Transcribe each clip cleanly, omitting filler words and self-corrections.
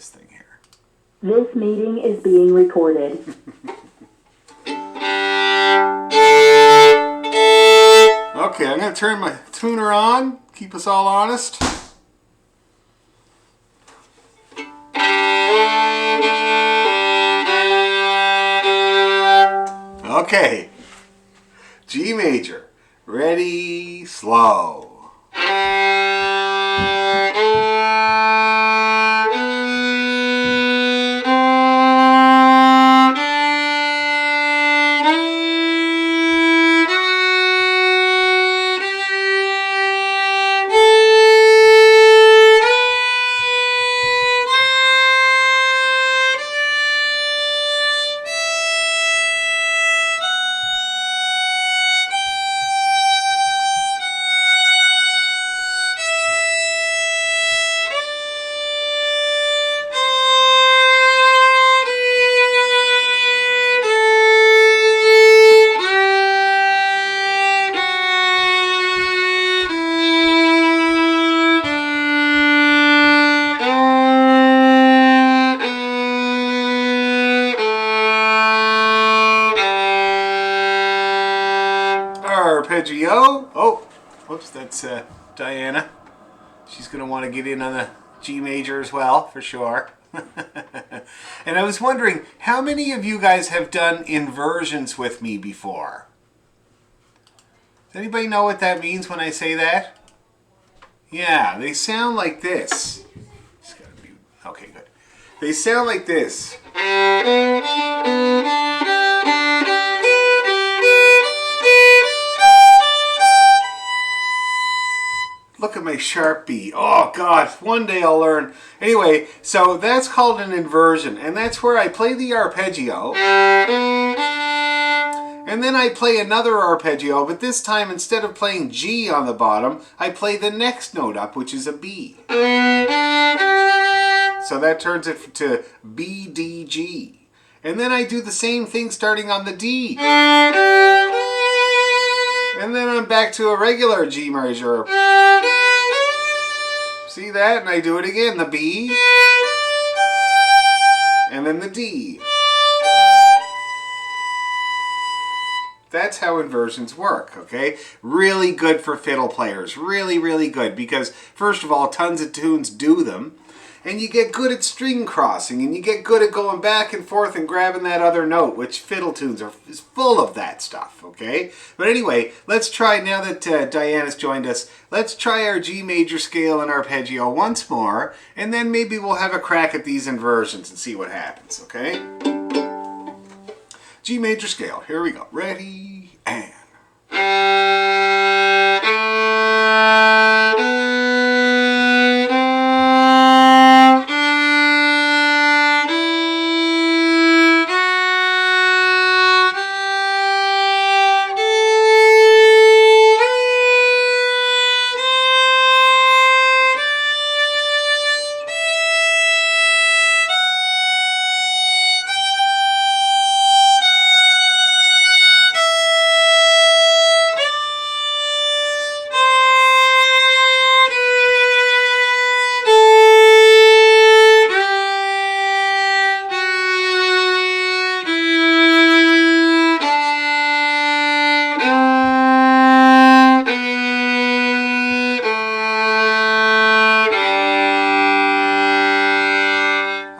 this thing here. This meeting is being recorded. Okay, I'm going to turn my tuner on, keep us all honest. Okay, G major, ready, slow. Arpeggio. Oh, whoops, that's Diana. She's going to want to get in on the G major as well, for sure. And I was wondering, how many of you guys have done inversions with me before? Does anybody know what that means when I say that? Yeah, they sound like this. Just gotta mute. Okay, good. They sound like this. Look at my sharp B. Oh, God. One day I'll learn. Anyway, so that's called an inversion. And that's where I play the arpeggio. And then I play another arpeggio. But this time, instead of playing G on the bottom, I play the next note up, which is a B. So that turns it to B, D, G. And then I do the same thing starting on the D. And then I'm back to a regular G major. See that? And I do it again. The B. And then the D. That's how inversions work, okay? Really good for fiddle players. Really, really good. Because, first of all, tons of tunes do them. And you get good at string crossing. And you get good at going back and forth and grabbing that other note, which fiddle tunes is full of that stuff, okay? But anyway, let's try, now that Diana's joined us, let's try our G major scale and arpeggio once more. And then maybe we'll have a crack at these inversions and see what happens, okay? G major scale. Here we go. Ready, and...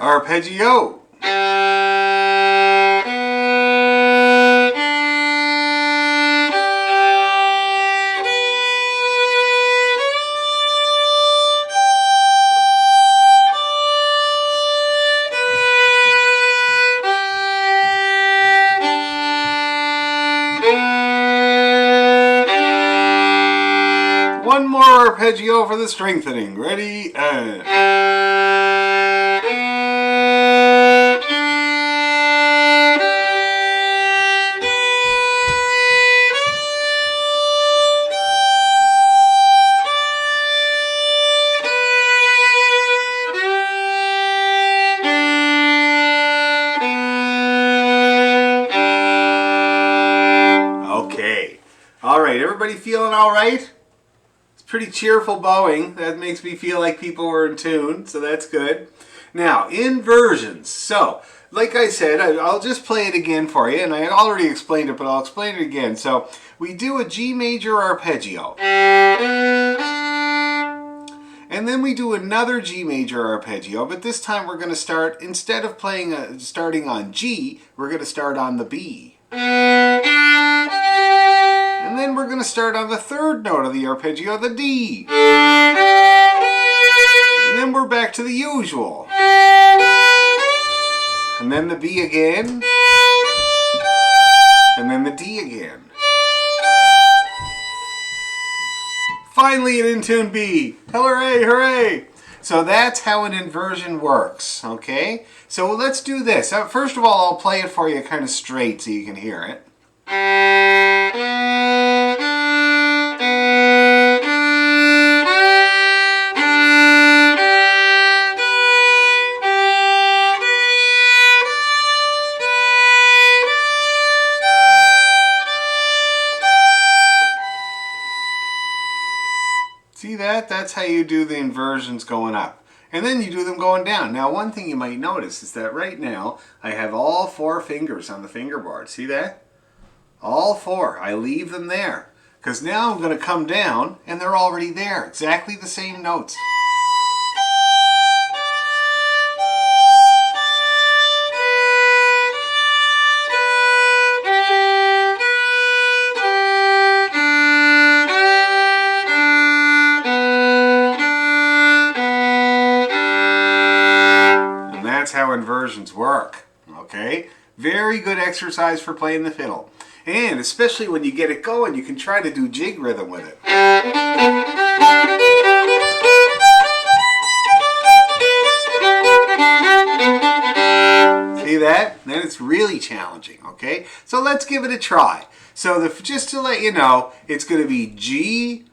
arpeggio. One more arpeggio for the strengthening. Ready, and... Okay. All right, everybody feeling all right? It's pretty cheerful bowing. That makes me feel like people were in tune, so that's good. Now, inversions. So, like I said, I'll just play it again for you, and I already explained it, but I'll explain it again. So, we do a G major arpeggio. And then we do another G major arpeggio, but this time we're going to start, instead of starting on G, we're going to start on the B. And then we're going to start on the third note of the arpeggio, the D. And then we're back to the usual. And then the B again. And then the D again. Finally an in-tune B. Hooray, hooray! So that's how an inversion works, okay? So let's do this. First of all, I'll play it for you kind of straight so you can hear it. See that? That's how you do the inversions going up. And then you do them going down. Now, one thing you might notice is that right now, I have all 4 fingers on the fingerboard. See that? All 4. I leave them there. Because now I'm going to come down, and they're already there. Exactly the same notes. That's how inversions work, okay? Very good exercise for playing the fiddle. And especially when you get it going, you can try to do jig rhythm with it. See that? Then it's really challenging, okay? So let's give it a try. So just to let you know, it's going to be G,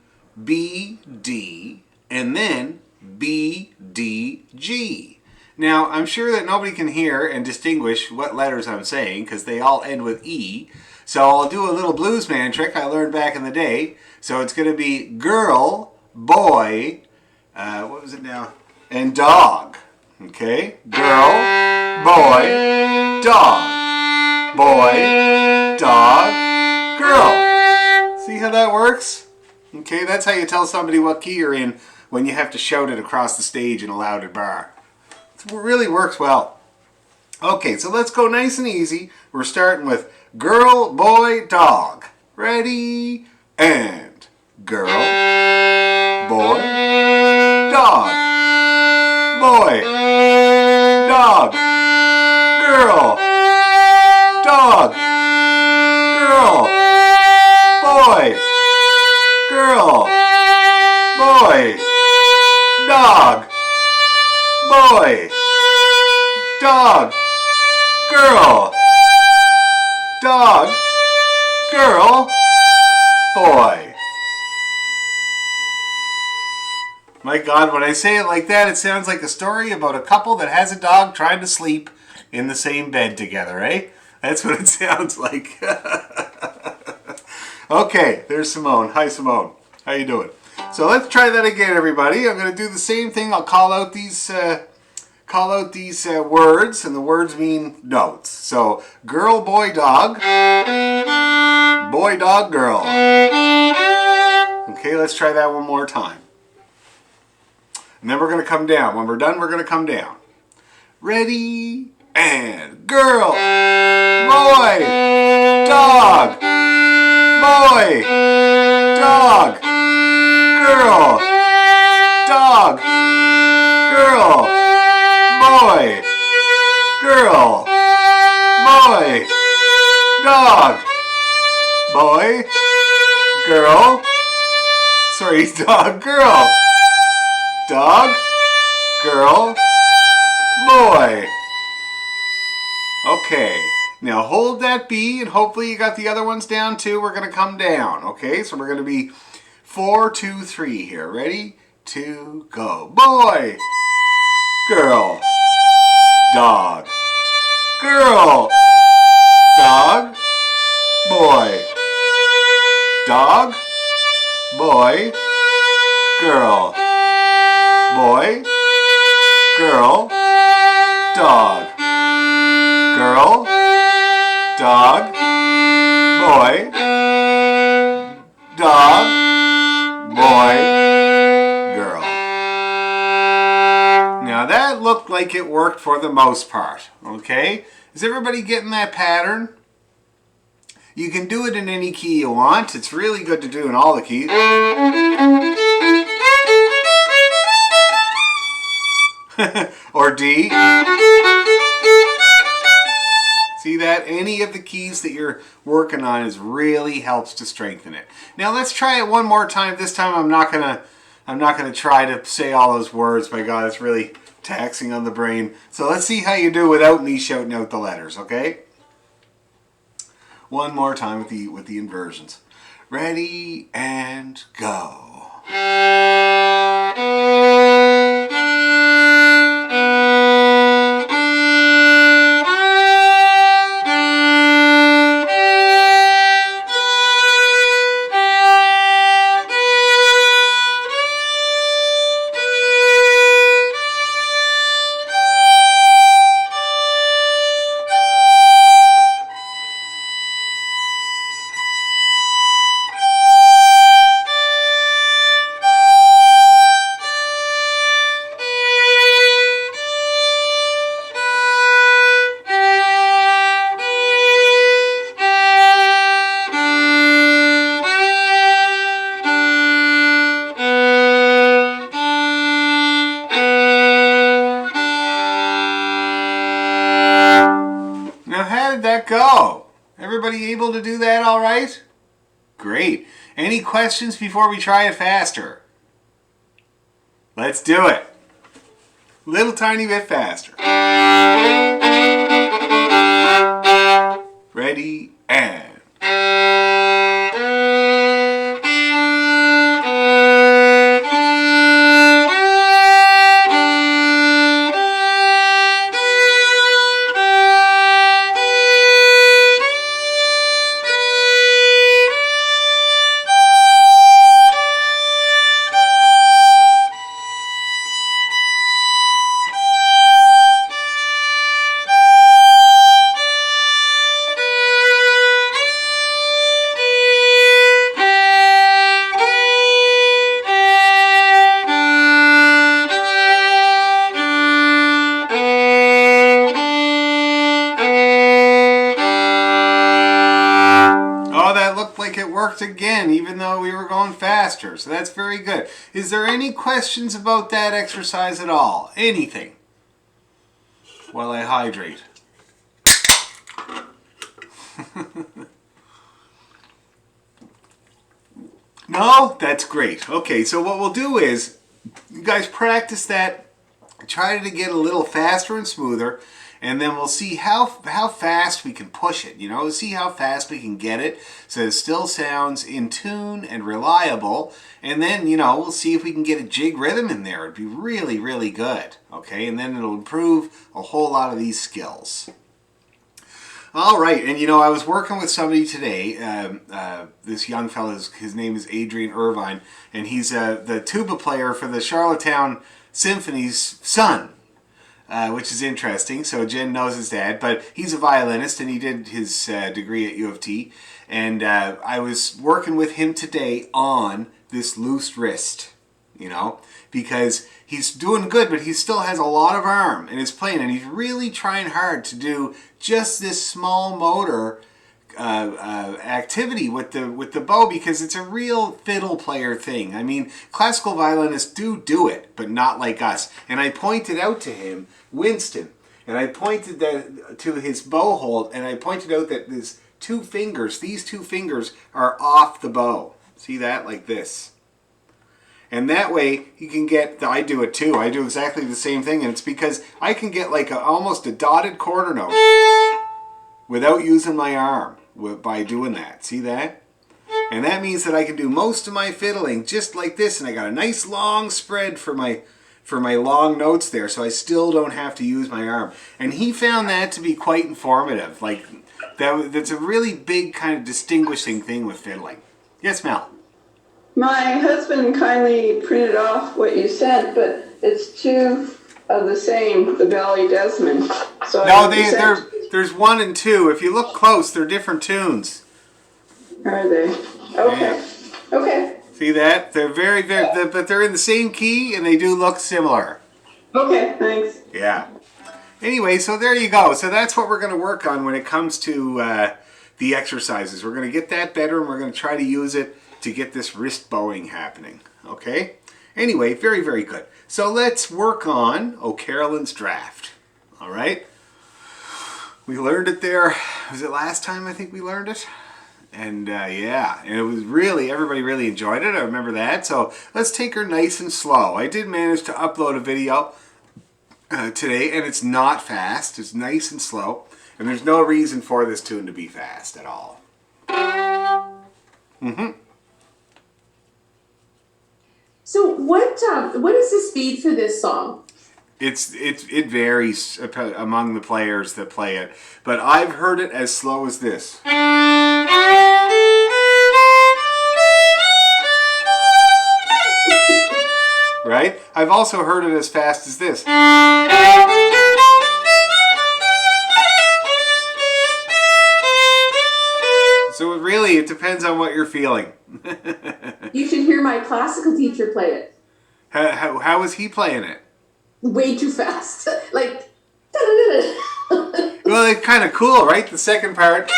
B, D, and then B, D, G. Now, I'm sure that nobody can hear and distinguish what letters I'm saying because they all end with E. So I'll do a little bluesman trick I learned back in the day. So it's going to be girl, boy, what was it now? And dog. Okay? Girl, boy, dog. Boy, dog, girl. See how that works? Okay, that's how you tell somebody what key you're in when you have to shout it across the stage in a loud bar. It really works well. Okay, so let's go nice and easy. We're starting with girl, boy, dog. Ready? And girl, boy, dog. Boy, dog. Girl, dog. Girl, boy. Girl, boy, dog. Boy, dog, girl, dog, girl, boy. My God, when I say it like that, it sounds like a story about a couple that has a dog trying to sleep in the same bed together, eh? That's what it sounds like. Okay, there's Simone. Hi, Simone. How you doing? So let's try that again, everybody. I'm going to do the same thing. I'll call out these words, and the words mean notes. So, girl, boy, dog. Boy, dog, girl. Okay, let's try that one more time. And then we're going to come down. When we're done, we're going to come down. Ready? And girl, boy, dog. Boy, dog. Girl, dog, girl, boy, girl, boy, dog, boy, girl, dog, girl, dog, girl, boy. Okay, now hold that B and hopefully you got the other ones down too. We're going to come down, okay? So we're going to be 4, 2, 3 here. Ready? 2, go. Boy, girl, dog, girl, dog, boy, dog, boy, girl, boy, girl, dog. Girl, dog, boy, dog, boy, girl. Now that looked like it worked for the most part, okay? Is everybody getting that pattern? You can do it in any key you want. It's really good to do in all the keys. Or D. See that? Any of the keys that you're working on really helps to strengthen it. Now let's try it one more time. This time I'm not gonna try to say all those words. My God, it's really taxing on the brain. So let's see how you do without me shouting out the letters, okay? One more time with the inversions. Ready and go. Now, how did that go? Everybody able to do that all right? Great. Any questions before we try it faster? Let's do it. Little tiny bit faster. Ready and... like it worked again, even though we were going faster. So that's very good. Is there any questions about that exercise at all? Anything? While I hydrate. No? That's great. Okay, so what we'll do is, you guys practice that, try to get a little faster and smoother, and then we'll see how fast we can push it, you know, see how fast we can get it so it still sounds in tune and reliable, and then, you know, we'll see if we can get a jig rhythm in there. It'd be really, really good, okay, and then it'll improve a whole lot of these skills. All right, and you know, I was working with somebody today, this young fellow, his name is Adrian Irvine, and he's the tuba player for the Charlottetown Symphony's son. Which is interesting. So Jen knows his dad, but he's a violinist and he did his degree at U of T. And I was working with him today on this loose wrist, you know, because he's doing good, but he still has a lot of arm in his playing, and he's really trying hard to do just this small motor activity with the bow, because it's a real fiddle player thing. I mean, classical violinists do it, but not like us. And I pointed out to him, Winston, and I pointed to his bow hold, and I pointed out that these two fingers are off the bow. See that? Like this. And that way you can get, I do it too, I do exactly the same thing, and it's because I can get like almost a dotted quarter note without using my arm by doing that. See that? And that means that I can do most of my fiddling just like this, and I got a nice long spread for my long notes there, so I still don't have to use my arm. And he found that to be quite informative. Like, that's a really big kind of distinguishing thing with fiddling. Yes, Mel? My husband kindly printed off what you sent, but it's too the same, the Valley Desmond. So No, there's 1 and 2. If you look close, they're different tunes. Are they? Okay. Yeah. Okay. See that? They're but they're in the same key and they do look similar. Okay, thanks. Yeah. Anyway, so there you go. So that's what we're going to work on when it comes to the exercises. We're going to get that better and we're going to try to use it to get this wrist bowing happening. Okay? Anyway, very, very good. So let's work on O'Carolan's Draft. All right? We learned it there. Was it last time I think we learned it? And yeah, and it was really, everybody really enjoyed it. I remember that. So let's take her nice and slow. I did manage to upload a video today, and it's not fast. It's nice and slow. And there's no reason for this tune to be fast at all. So what is the speed for this song? It varies among the players that play it, but I've heard it as slow as this. Right? I've also heard it as fast as this. So it depends on what you're feeling. You should hear my classical teacher play it. How was he playing it? Way too fast. Like, Well, it's kind of cool, right? The second part.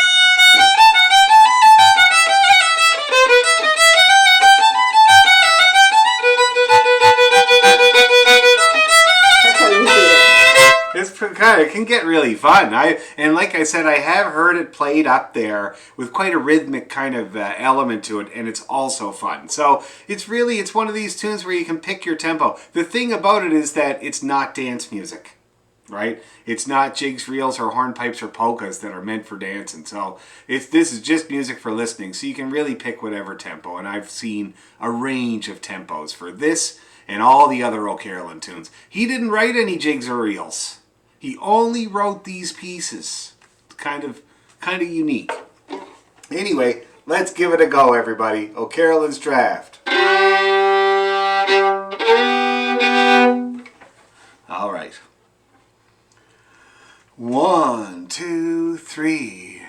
that's how you do it. It can get really fun. And like I said, I have heard it played up there with quite a rhythmic kind of element to it, and it's also fun. So it's one of these tunes where you can pick your tempo. The thing about it is that it's not dance music, right? It's not jigs, reels, or hornpipes or polkas that are meant for dancing. So this is just music for listening. So you can really pick whatever tempo, and I've seen a range of tempos for this and all the other O'Carolan tunes. He didn't write any jigs or reels. He only wrote these pieces. Kind of unique. Anyway, let's give it a go, everybody. O'Carolan's Draft. All right. 1, 2, 3.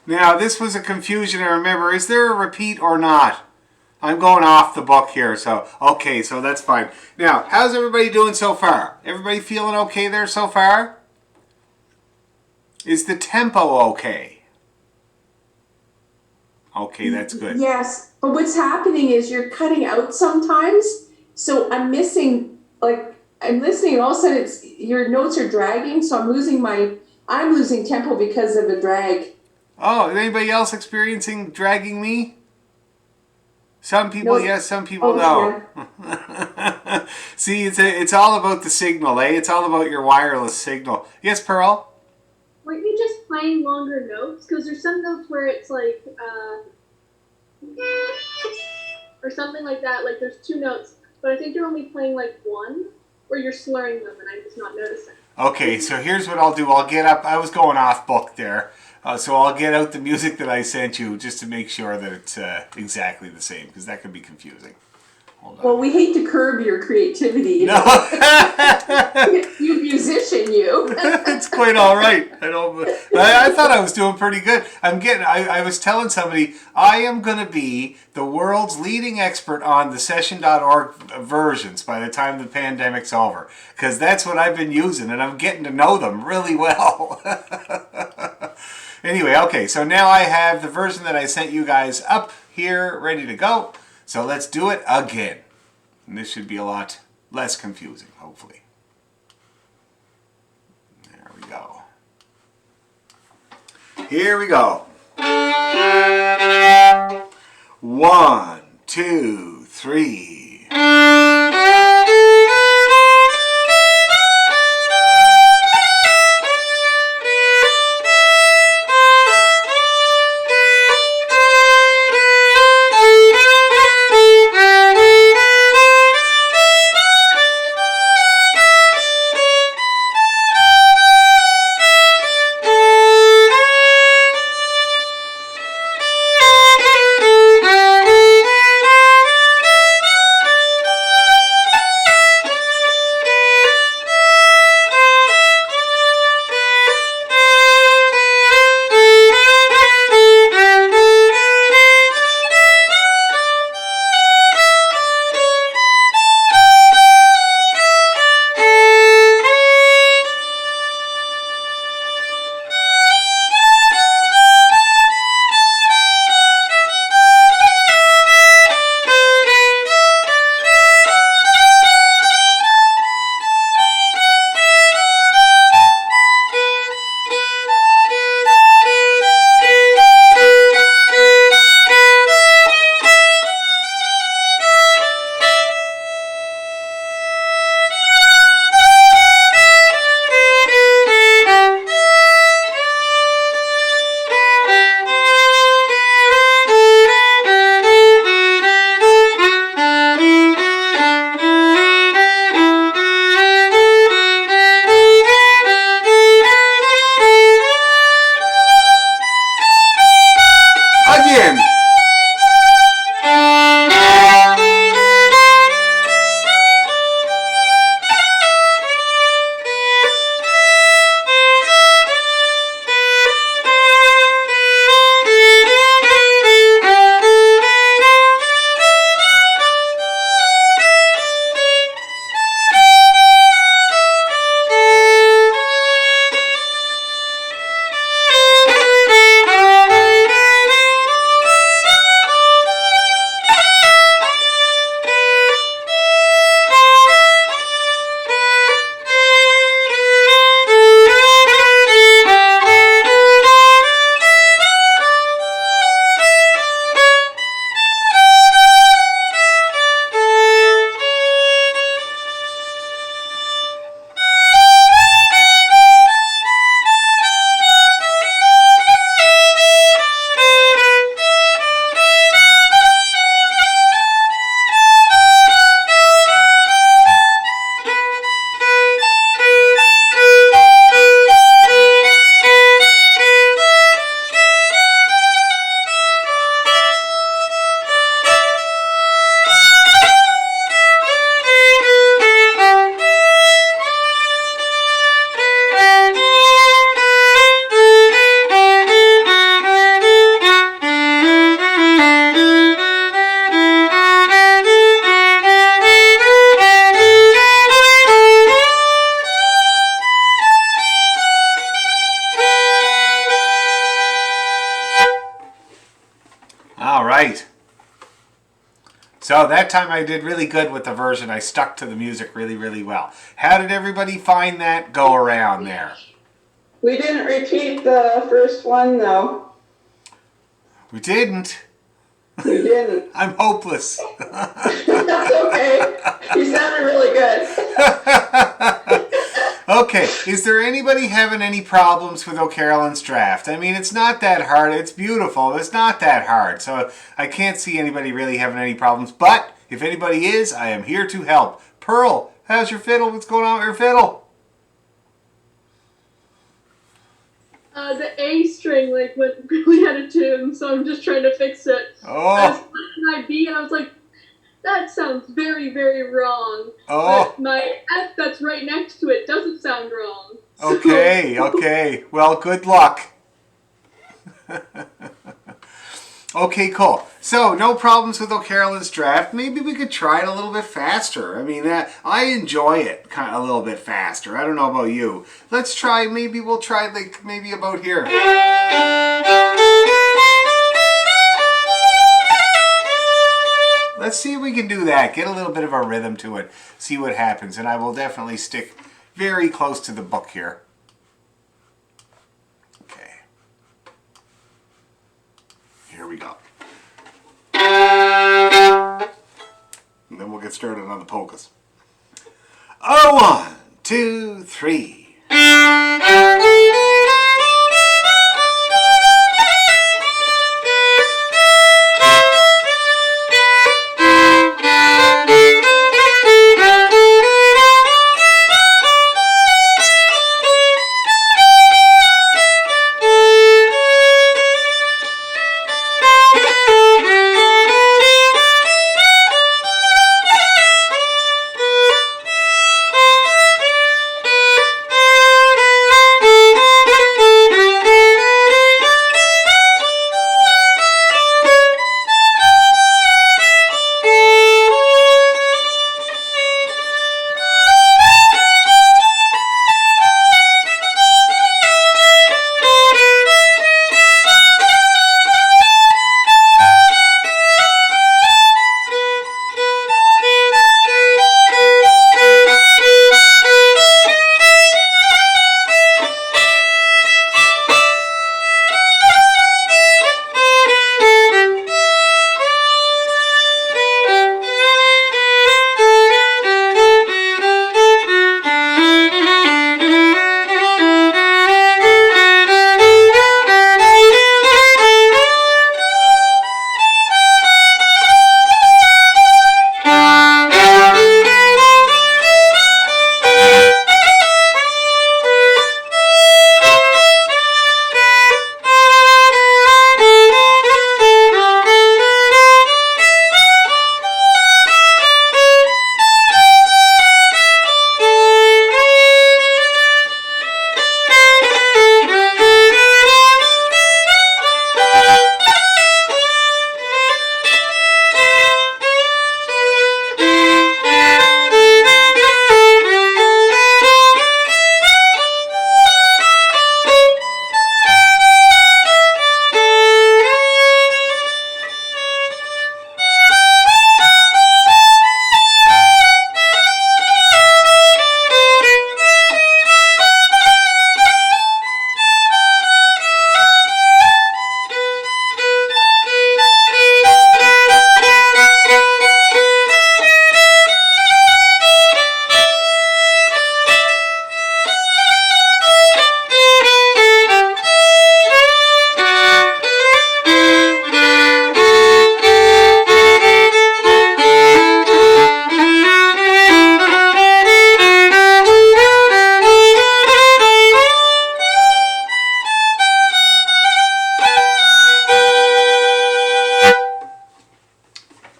Now, this was a confusion, I remember. Is there a repeat or not? I'm going off the book here, so okay, so that's fine. Now, how's everybody doing so far? Everybody feeling okay there so far? Is the tempo okay? Okay, that's good. Yes, but what's happening is you're cutting out sometimes. So I'm missing, like, I'm listening and all of a sudden your notes are dragging. So I'm losing tempo because of the drag. Oh, is anybody else experiencing dragging me? Some people, Nope. yes, some people, Oh, no. See, it's all about the signal, eh? It's all about your wireless signal. Yes, Pearl? Weren't you just playing longer notes? Because there's some notes where it's like, or something like that. Like there's two notes, but I think you're only playing like one, or you're slurring them, and I'm just not noticing. Okay, so here's what I'll do. I'll get up. I was going off book there. So I'll get out the music that I sent you just to make sure that it's exactly the same, because that could be confusing. Hold on. Well, we hate to curb your creativity. You No. know? You musician, you. It's quite all right. I thought I was doing pretty good. I was telling somebody I am going to be the world's leading expert on the session.org versions by the time the pandemic's over, because that's what I've been using, and I'm getting to know them really well. Anyway, okay, so now I have the version that I sent you guys up here ready to go. So let's do it again. And this should be a lot less confusing, hopefully. There we go. Here we go. 1, 2, 3. Again. All right. So that time I did really good with the version. I stuck to the music really, really well. How did everybody find that go around there? We didn't repeat the first one though. We didn't. You didn't. I'm hopeless. That's okay. You sounded really good. Okay, is there anybody having any problems with O'Carolyn's draft? I mean, it's not that hard. It's beautiful. It's not that hard. So I can't see anybody really having any problems. But if anybody is, I am here to help. Pearl, how's your fiddle? What's going on with your fiddle? The A string like went really out of tune, so I'm just trying to fix it. I was Oh, playing my B and I was like, that sounds very, very wrong. oh. But my F that's right next to it doesn't sound wrong. So- Okay, okay. Well, good luck. Okay, cool. So, no problems with O'Carolyn's draft. Maybe we could try it a little bit faster. I mean, I enjoy it kind of a little bit faster. I don't know about you. Let's try, maybe we'll try like maybe about here. Let's see if we can do that. Get a little bit of a rhythm to it. See what happens. And I will definitely stick very close to the book here. Okay. Here we go. And then we'll get started on the polkas. Oh, 1, 2, 3.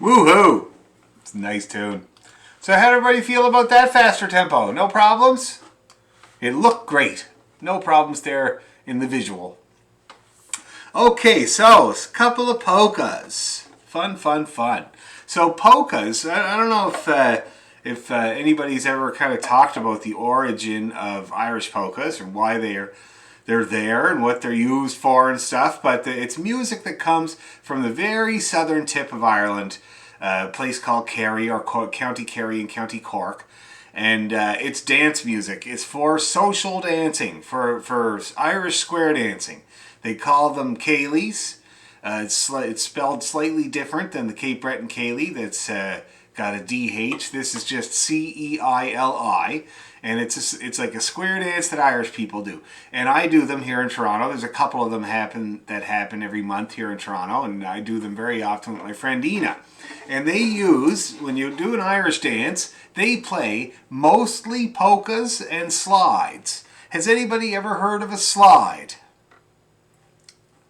Woohoo! It's a nice tune. So how did everybody feel about that faster tempo? No problems? It looked great. No problems there in the visual. Okay, so a couple of polkas. Fun, fun, fun. So polkas, I don't know if anybody's ever kind of talked about the origin of Irish polkas and why they're there and what they're used for and stuff, but it's music that comes from the very southern tip of Ireland, a place called Kerry, or County Kerry in County Cork, and it's dance music. It's for social dancing, for Irish square dancing. They call them céilís. It's spelled slightly different than the Cape Breton Ceilidh that's got a DH. This is just Ceili, and it's like a square dance that Irish people do. And I do them here in Toronto. There's a couple of them that happen every month here in Toronto, and I do them very often with my friend Ina. And they use, when you do an Irish dance, they play mostly polkas and slides. Has anybody ever heard of a slide?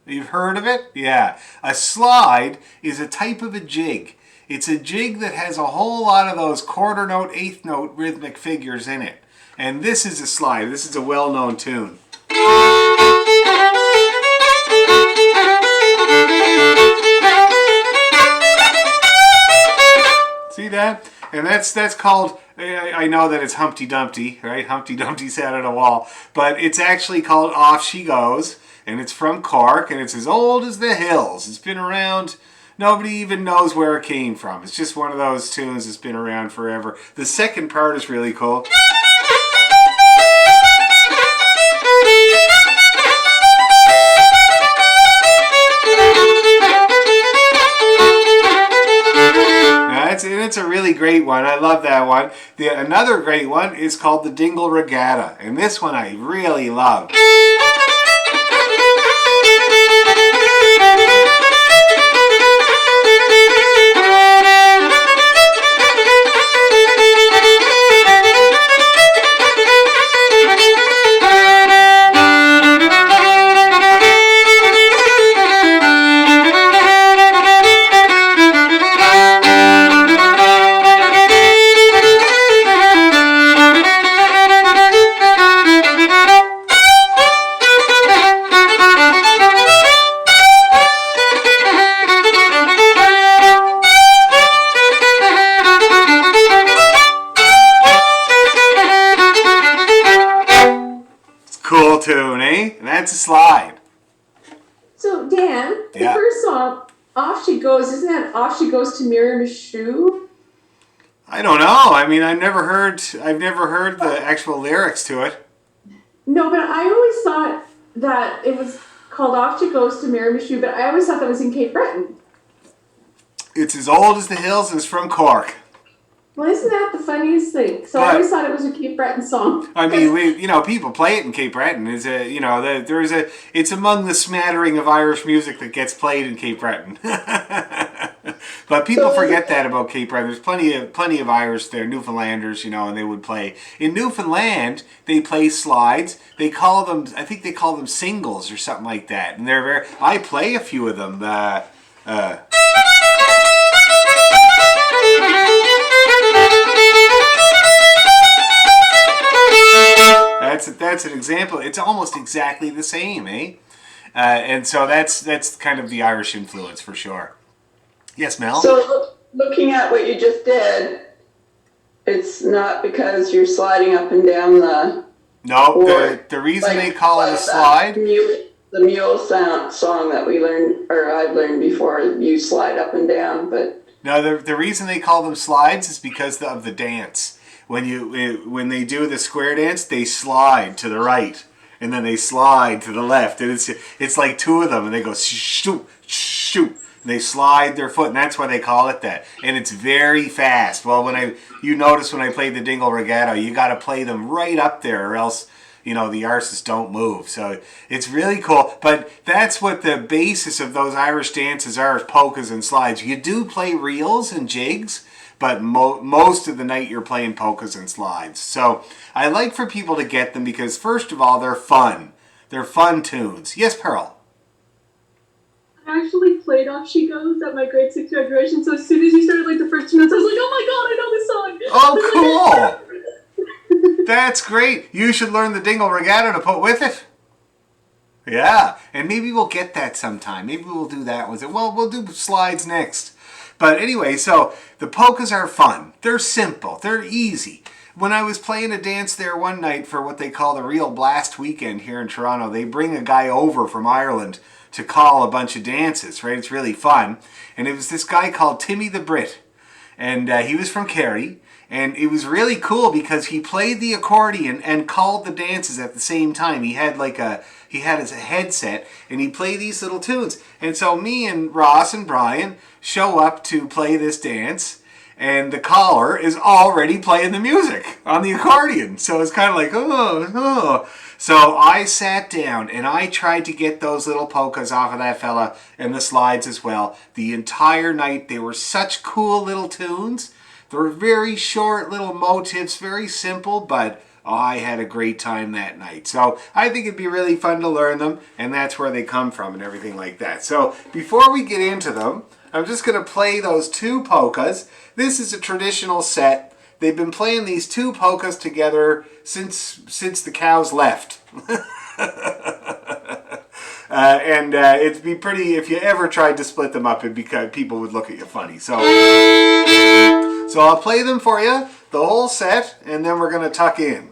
You've heard of it? Yeah. A slide is a type of a jig. It's a jig that has a whole lot of those quarter note, eighth note rhythmic figures in it. And this is a slide. This is a well-known tune. See that? And that's called, I know that it's Humpty Dumpty, right? Humpty Dumpty sat on a wall. But it's actually called Off She Goes. And it's from Cork, and it's as old as the hills. It's been around, nobody even knows where it came from. It's just one of those tunes that's been around forever. The second part is really cool. It's a really great one. I love that one. Another great one is called the Dingle Regatta, and this one I really love. Cool tune, eh? And that's a slide. So, Dan, the first song, Off She Goes, isn't that Off She Goes to Miramichi? I don't know. I mean, I've never heard the actual lyrics to it. No, but I always thought that it was called Off She Goes to Miramichi, but I always thought that was in Cape Breton. It's as old as the hills and it's from Cork. Well, isn't that the funniest thing? So I always thought it was a Cape Breton song. I mean, people play it in Cape Breton. It's among the smattering of Irish music that gets played in Cape Breton. But people forget that about Cape Breton. There's plenty of Irish there, Newfoundlanders, and they would play. In Newfoundland, they play slides. I think they call them singles or something like that. And I play a few of them. That's an example. It's almost exactly the same, eh? And so that's kind of the Irish influence for sure. Yes, Mel? So looking at what you just did, it's not because you're sliding up and down the... No, the reason they call it a slide... The mule song that we learned, or I've learned before, you slide up and down, but... No, the reason they call them slides is because of the dance. When they do the square dance, they slide to the right, and then they slide to the left, and it's like two of them, and they go shoot, shoot, and they slide their foot, and that's why they call it that. And it's very fast. Well, you notice when I play the Dingle Regatta, you got to play them right up there, or else the arses don't move. So it's really cool. But that's what the basis of those Irish dances are: is polkas and slides. You do play reels and jigs, but most of the night you're playing polkas and slides. So I like for people to get them because, first of all, they're fun. They're fun tunes. Yes, Pearl? I actually played Off She Goes at my grade 6 graduation, so as soon as you started the first 2 notes, I was like, oh my god, I know this song! Oh, cool! That's great. You should learn the Dingle Regatta to put with it. Yeah, and maybe we'll get that sometime. Maybe we'll do that with it. Well, we'll do slides next. But anyway, so the polkas are fun. They're simple. They're easy. When I was playing a dance there one night for what they call the Real Blast Weekend here in Toronto, they bring a guy over from Ireland to call a bunch of dances, right? It's really fun. And it was this guy called Timmy the Brit. and he was from Kerry. And it was really cool because he played the accordion and called the dances at the same time. He had his headset and he played these little tunes. And so me and Ross and Brian show up to play this dance, and the caller is already playing the music on the accordion. So it's kind of like, oh. So I sat down and I tried to get those little polkas off of that fella and the slides as well. The entire night, they were such cool little tunes. They were very short little motifs, very simple, but I had a great time that night. So I think it'd be really fun to learn them, and that's where they come from and everything like that. So before we get into them, I'm just going to play those two polkas. This is a traditional set. They've been playing these two polkas together since the cows left. It'd be pretty, if you ever tried to split them up, it'd be people would look at you funny. So I'll play them for you, the whole set, and then we're going to tuck in.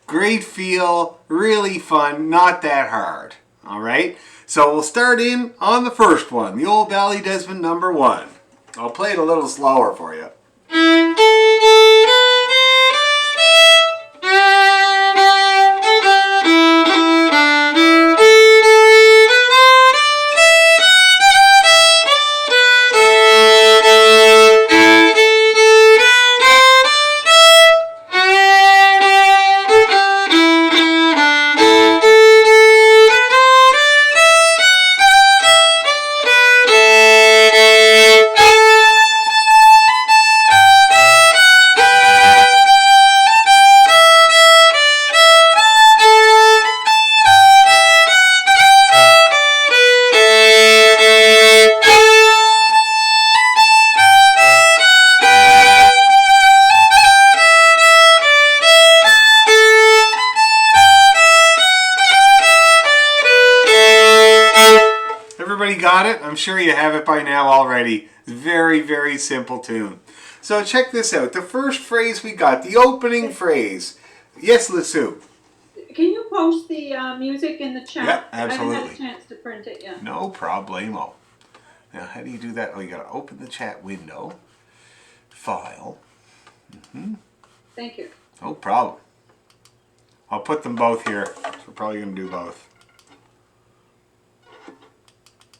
Great feel, really fun, not that hard. All right, so we'll start in on the first one, the old Ballydesmond number 1. I'll play it a little slower for you. Got it? I'm sure you have it by now already. Very, very simple tune. So check this out. The first phrase we got, the opening phrase. Yes, Lisu? Can you post the music in the chat? Yeah, absolutely. I haven't had a chance to print it yet. No problemo. Now, how do you do that? Oh, you got to open the chat window. File. Thank you. No problem. I'll put them both here. So we're probably going to do both.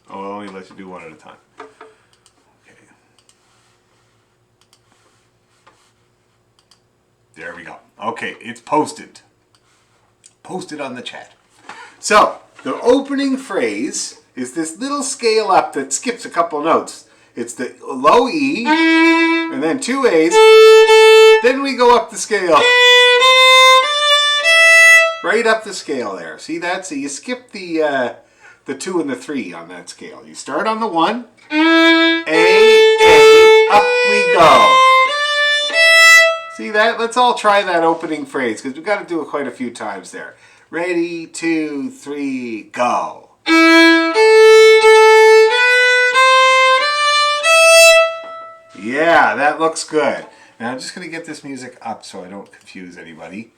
Oh, I'll only let you do one at a time. Okay. There we go. Okay, it's posted. Posted on the chat. So, the opening phrase is this little scale up that skips a couple notes. It's the low E, and then 2 A's, Then we go up the scale. Right up the scale there. See that? So you skip the 2 and the 3 on that scale. You start on the 1. A, up we go. See that? Let's all try that opening phrase because we've got to do it quite a few times there. Ready, 2, 3, go. Yeah, that looks good. Now I'm just going to get this music up so I don't confuse anybody,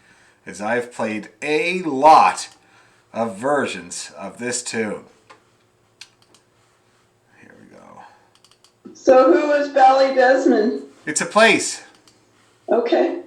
as I've played a lot of versions of this tune. Here we go. So who was Ballydesmond? It's a place. Okay.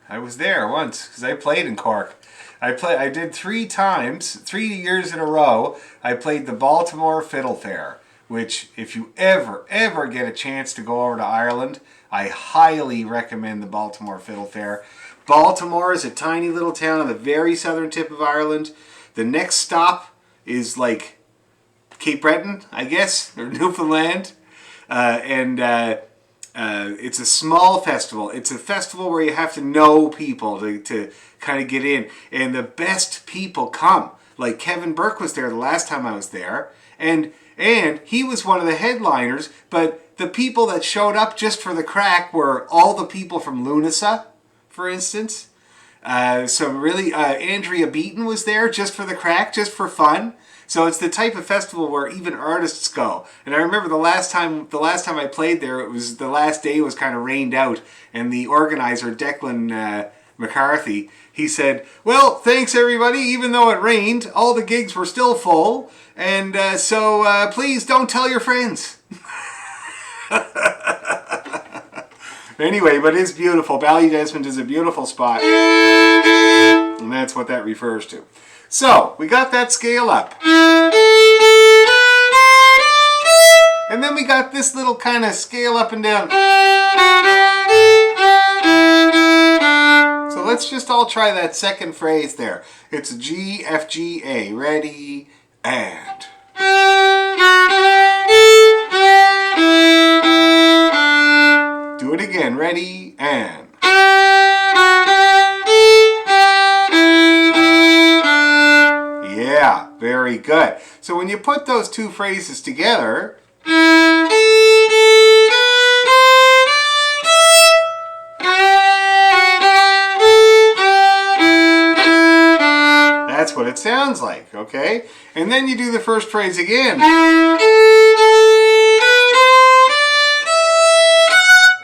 I was there once because I played in Cork. I did 3 times, 3 years in a row. I played the Baltimore Fiddle Fair, which if you ever get a chance to go over to Ireland, I highly recommend the Baltimore Fiddle Fair. Baltimore is a tiny little town on the very southern tip of Ireland. The next stop is like Cape Breton, I guess, or Newfoundland. It's a small festival. It's a festival where you have to know people to kind of get in. And the best people come. Like Kevin Burke was there the last time I was there. And he was one of the headliners. But the people that showed up just for the crack were all the people from Lunasa, for instance. Andrea Beaton was there just for the crack, just for fun. So it's the type of festival where even artists go. And I remember the last time I played there, it was the last day was kind of rained out, and the organizer, Declan McCarthy, he said, "Well, thanks everybody. Even though it rained, all the gigs were still full, and so please don't tell your friends." Anyway, but it's beautiful. Ballydesmond is a beautiful spot, and that's what that refers to. So, we got that scale up. And then we got this little kind of scale up and down. So let's just all try that second phrase there. It's G, F, G, A. Ready, and. Do it again. Ready, and. Yeah, very good. So when you put those 2 phrases together, that's what it sounds like, okay? And then you do the first phrase again.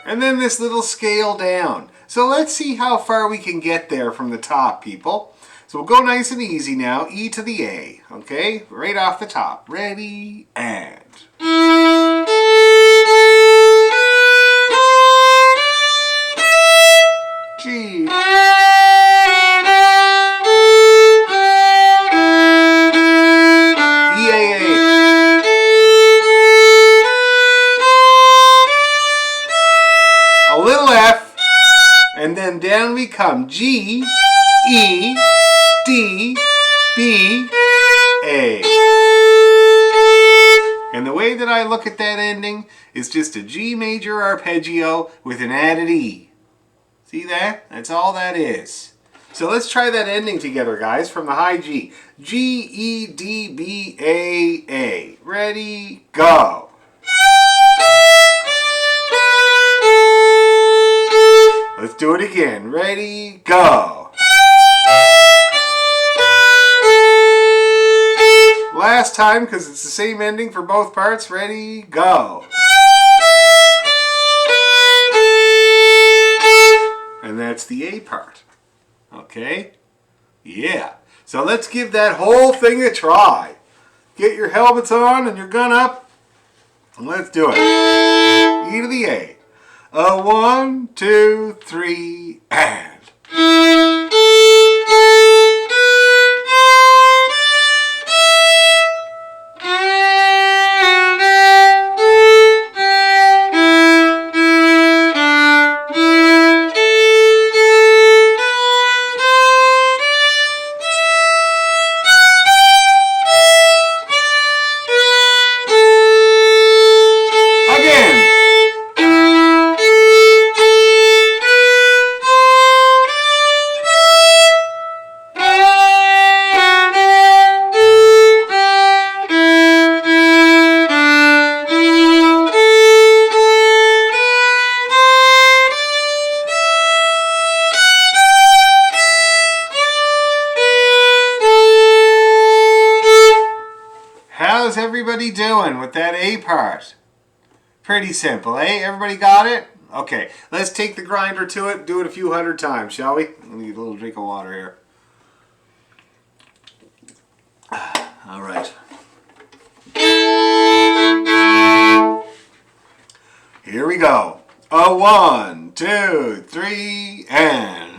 And then this little scale down. So let's see how far we can get there from the top, people. So we'll go nice and easy now. E to the A, okay? Right off the top. Ready, and. G. E, A, A. A little F, and then down we come. G, E, D, B, A. And the way that I look at that ending is just a G major arpeggio with an added E. See that? That's all that is. So let's try that ending together, guys, from the high G. G, E, D, B, A, A. Ready, go. Let's do it again. Ready, go. Last time, because it's the same ending for both parts. Ready, go. And that's the A part. Okay? Yeah. So let's give that whole thing a try. Get your helmets on and your gun up. And let's do it. E to the A. 1, 2, 3, and. how's everybody doing with that A part? Pretty simple, eh? Everybody got it? Okay, let's take the grinder to it, do it a few hundred times, shall we? Let me get a little drink of water here. All right. Here we go. A 1, 2, 3, and...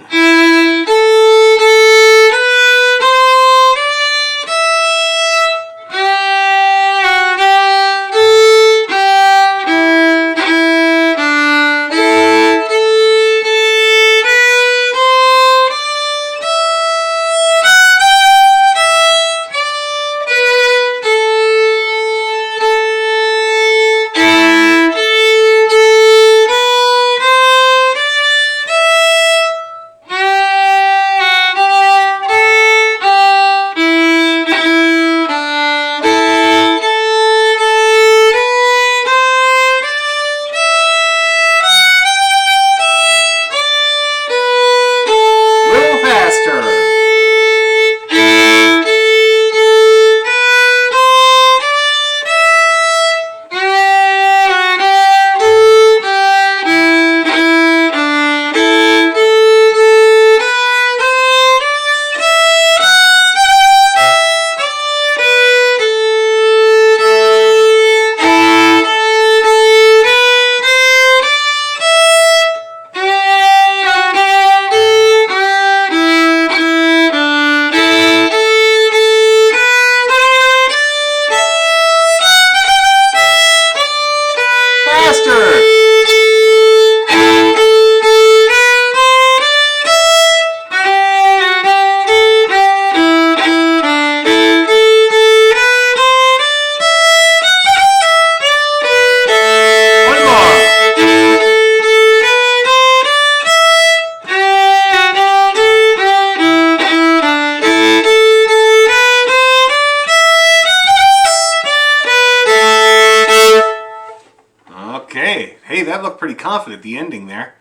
Okay, hey, that looked pretty confident, the ending there.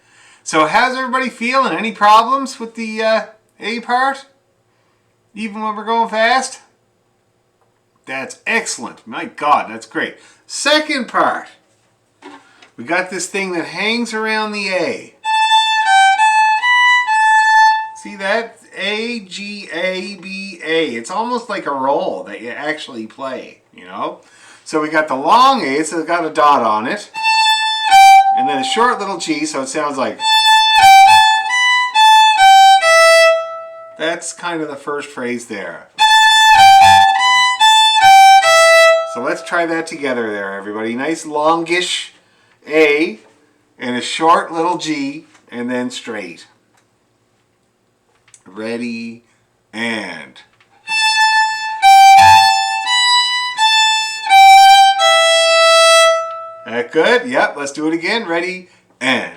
So how's everybody feeling? Any problems with the A part? Even when we're going fast? That's excellent. My God, that's great. Second part. We got this thing that hangs around the A. See that? A, G, A, B, A. It's almost like a roll that you actually play, you know? So we got the long A, so it's got a dot on it. And then a short little G, so it sounds like... That's kind of the first phrase there. So let's try that together there, everybody. Nice longish A and a short little G and then straight. Ready, and... That good? Yep, let's do it again. Ready, and...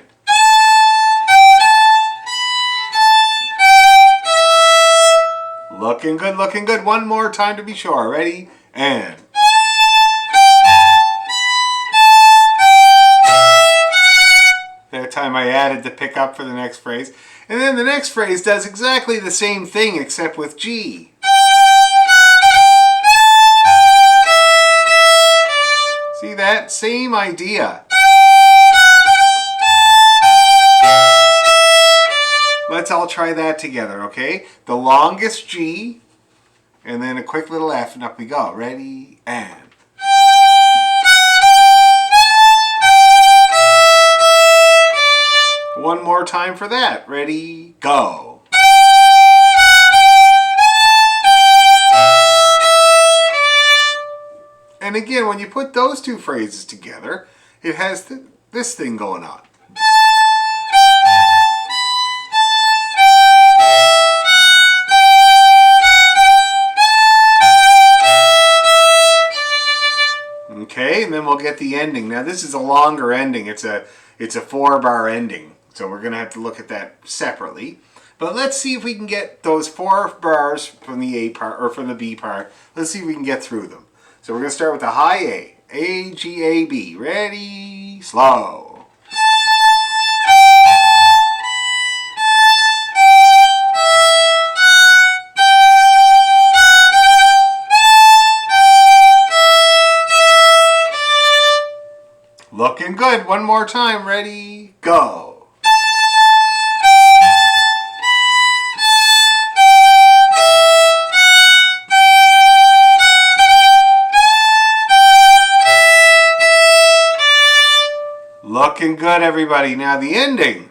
Looking good, looking good. One more time to be sure. Ready, and... That time I added the pickup for the next phrase. And then the next phrase does exactly the same thing except with G. See that? Same idea. Let's all try that together, okay? The longest G, and then a quick little F, and up we go. Ready, and... One more time for that. Ready, go. And again, when you put those two phrases together, it has this thing going on. Okay, and then we'll get the ending. Now this is a longer ending. It's a 4-bar ending. So we're going to have to look at that separately. But let's see if we can get those 4 bars from the A part or from the B part. Let's see if we can get through them. So we're going to start with the high A. A, G, A, B. Ready, slow. Looking good. One more time. Ready, go. Looking good, everybody. Now the ending.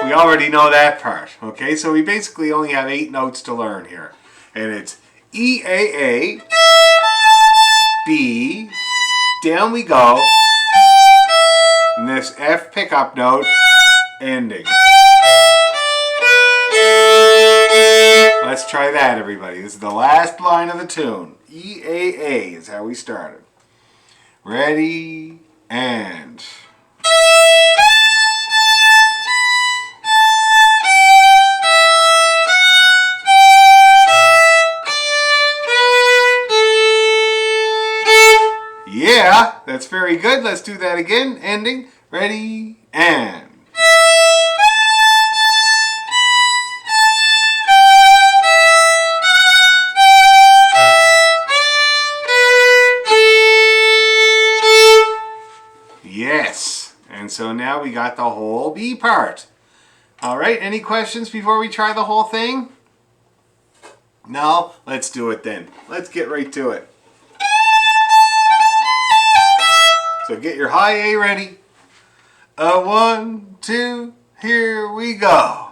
We already know that part, okay? So we basically only have 8 notes to learn here. And it's E, A, A, B, down we go, and this F pickup note, ending. Let's try that, everybody. This is the last line of the tune. E, A, A is how we started. Ready, and... Yeah, that's very good. Let's do that again. Ending. Ready, and... Yes. And so now we got the whole B part. All right, any questions before we try the whole thing? No? Let's do it then. Let's get right to it. So get your high A ready. 1, 2, here we go.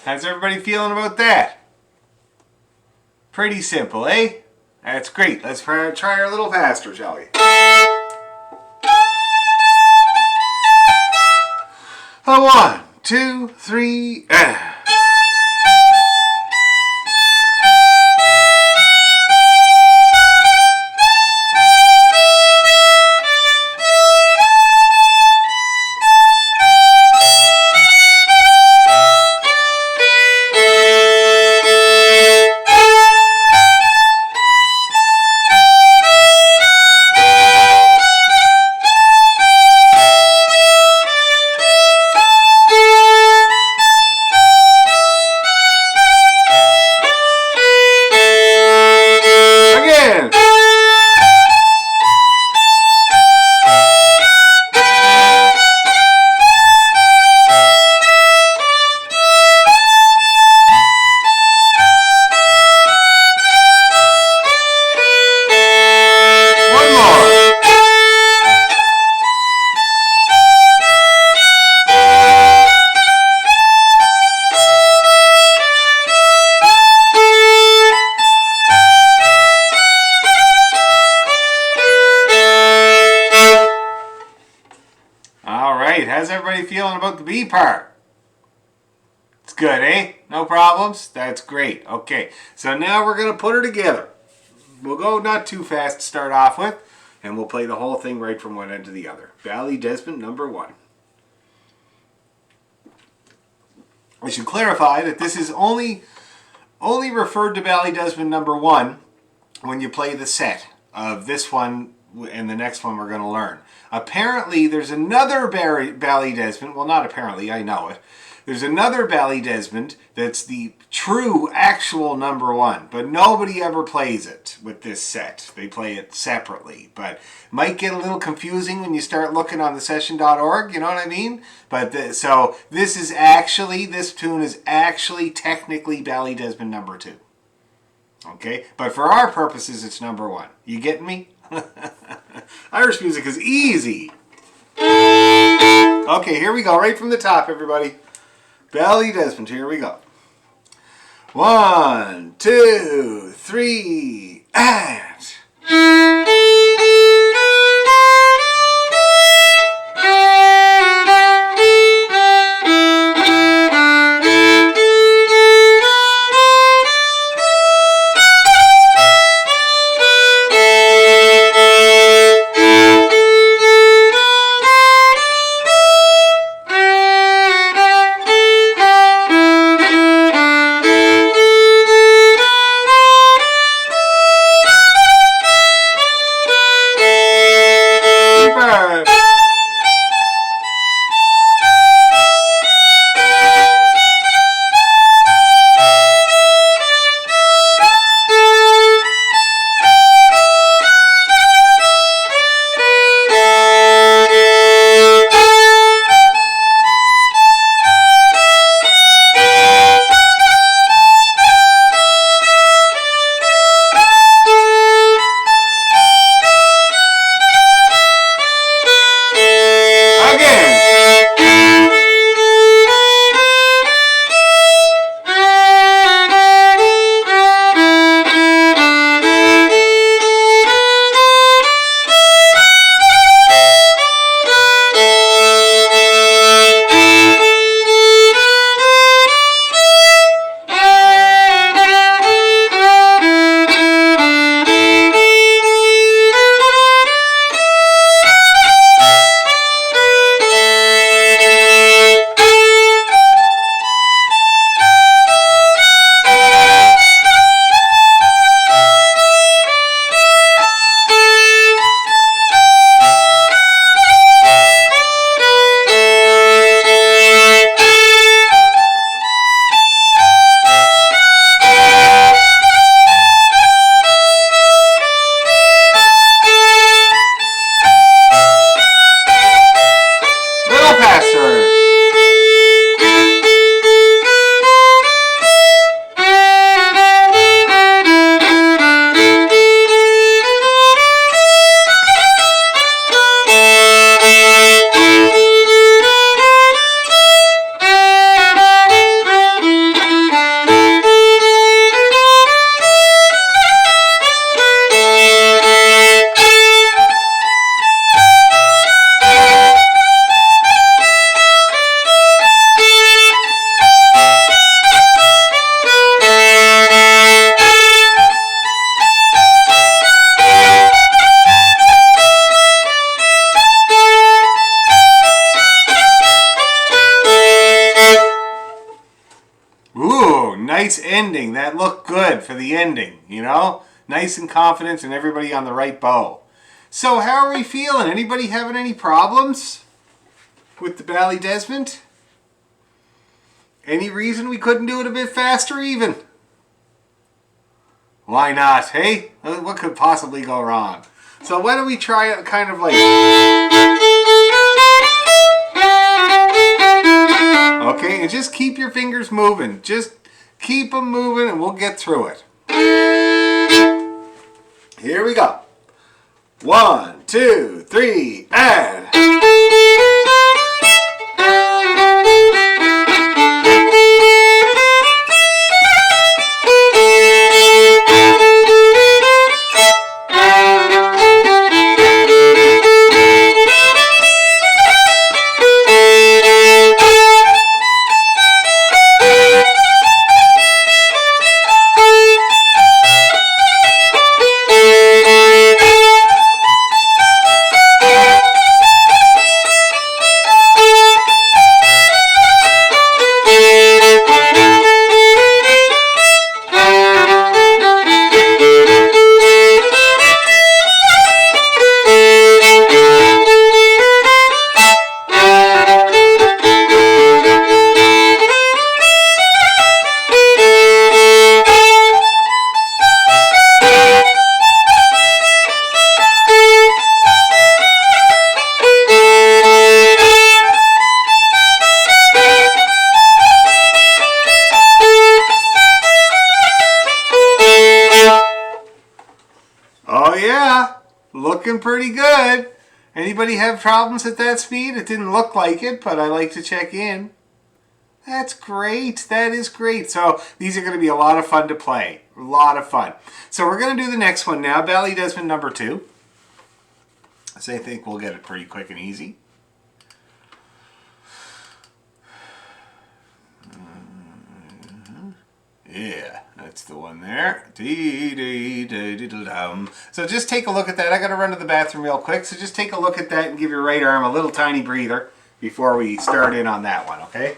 How's everybody feeling about that? Pretty simple, eh? That's great. Let's try a little faster, shall we? 1, 2, 3, How's everybody feeling about the B part? It's good, eh? No problems? That's great. Okay, so now we're going to put her together. We'll go not too fast to start off with, and we'll play the whole thing right from one end to the other. Ballydesmond number 1. I should clarify that this is only referred to Ballydesmond number 1 when you play the set of this one and the next one we're going to learn. Apparently, there's another Ballydesmond. Well, not apparently, I know it. There's another Ballydesmond that's the true, actual number 1, but nobody ever plays it with this set. They play it separately, but it might get a little confusing when you start looking on the session.org, you know what I mean? But so this tune is actually technically Ballydesmond number 2. Okay, but for our purposes, it's number 1. You getting me? Irish music is easy. Okay, here we go, right from the top, everybody. Ballydesmond, here we go. 1, 2, 3, and... Nice ending. That looked good for the ending, you know? Nice and confident and everybody on the right bow. So how are we feeling? Anybody having any problems with the Bally Desmond? Any reason we couldn't do it a bit faster even? Why not, hey? What could possibly go wrong? So why don't we try it kind of like... Okay, and just keep your fingers moving. Just keep them moving and we'll get through it. Here we go. 1, 2, 3, and... Oh yeah, looking pretty good. Anybody have problems at that speed? It didn't look like it, but I like to check in. That's great. That is great. So these are going to be a lot of fun to play. A lot of fun. So we're going to do the next one now. Bally Desmond number 2. So I think we'll get it pretty quick and easy. Yeah, that's the one there. So just take a look at that. I got to run to the bathroom real quick. So just take a look at that and give your right arm a little tiny breather before we start in on that one, okay?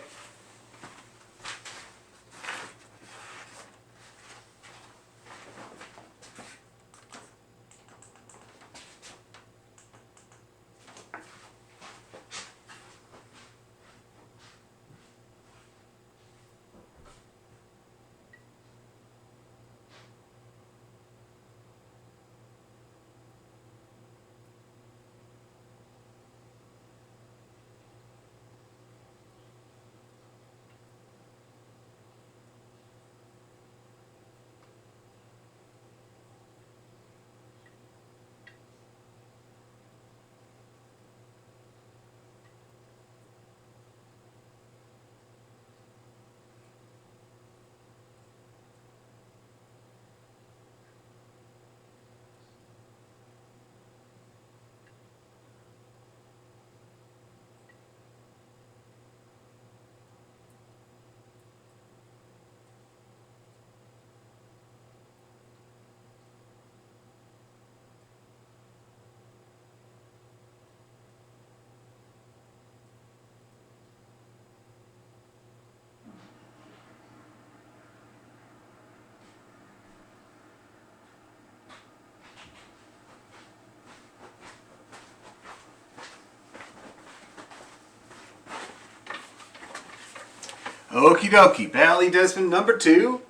Okie dokie, Bally Desmond number 2.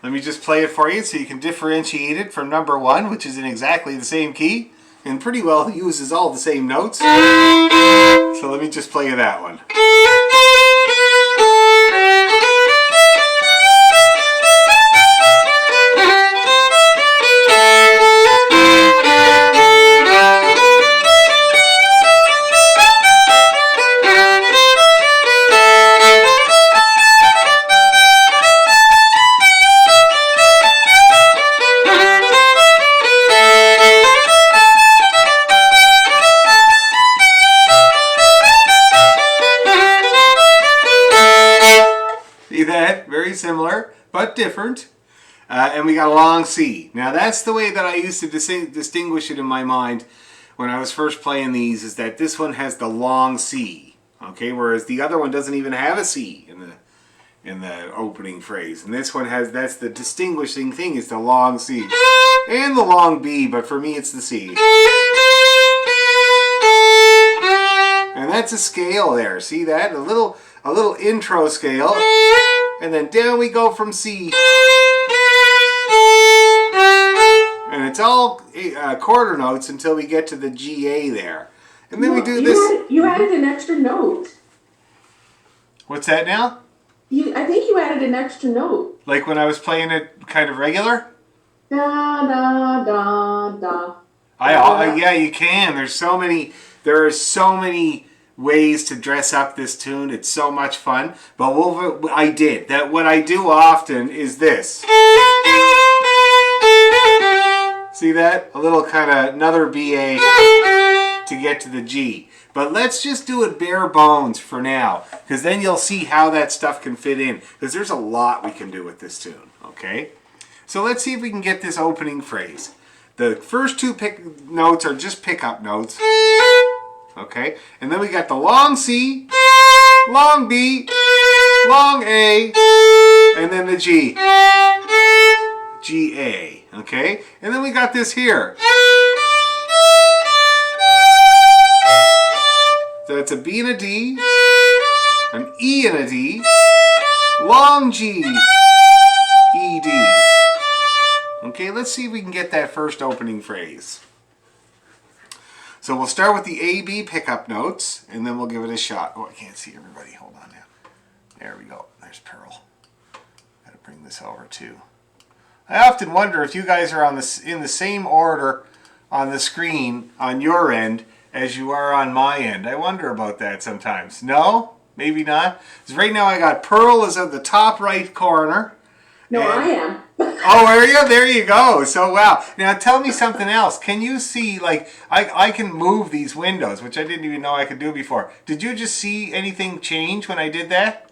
Let me just play it for you so you can differentiate it from number 1, which is in exactly the same key and pretty well uses all the same notes. So let me just play you that one. Very similar, but different. And we got a long C. Now that's the way that I used to distinguish it in my mind when I was first playing these, is that this one has the long C, okay, whereas the other one doesn't even have a C in the opening phrase. And this one has, that's the distinguishing thing, is the long C. And the long B, but for me it's the C. And that's a scale there, see that? A little intro scale. And then down we go from C. And it's all quarter notes until we get to the GA there. And then we do this. You added an extra note. What's that now? I think you added an extra note. Like when I was playing it kind of regular? Da, da, da, da. Yeah, you can. There are so many ways to dress up this tune. It's so much fun. But what I do often is this. See that? A little kind of another BA to get to the G. But let's just do it bare bones for now, because then you'll see how that stuff can fit in. Because there's a lot we can do with this tune, okay? So let's see if we can get this opening phrase. The first two notes are just pickup notes. Okay, and then we got the long C, long B, long A, and then the G. G-A, okay? And then we got this here. So it's a B and a D, an E and a D, long G, E, D. Okay, let's see if we can get that first opening phrase. So we'll start with the A, B pickup notes, and then we'll give it a shot. Oh, I can't see everybody. Hold on now. There we go. There's Pearl. Got to bring this over too. I often wonder if you guys are in the same order on the screen on your end as you are on my end. I wonder about that sometimes. No? Maybe not. 'Cause right now I got Pearl is at the top right corner. No, And- I am. Oh, are you? There you go. So, wow. Now, tell me something else. Can you see, like, I can move these windows, which I didn't even know I could do before. Did you just see anything change when I did that?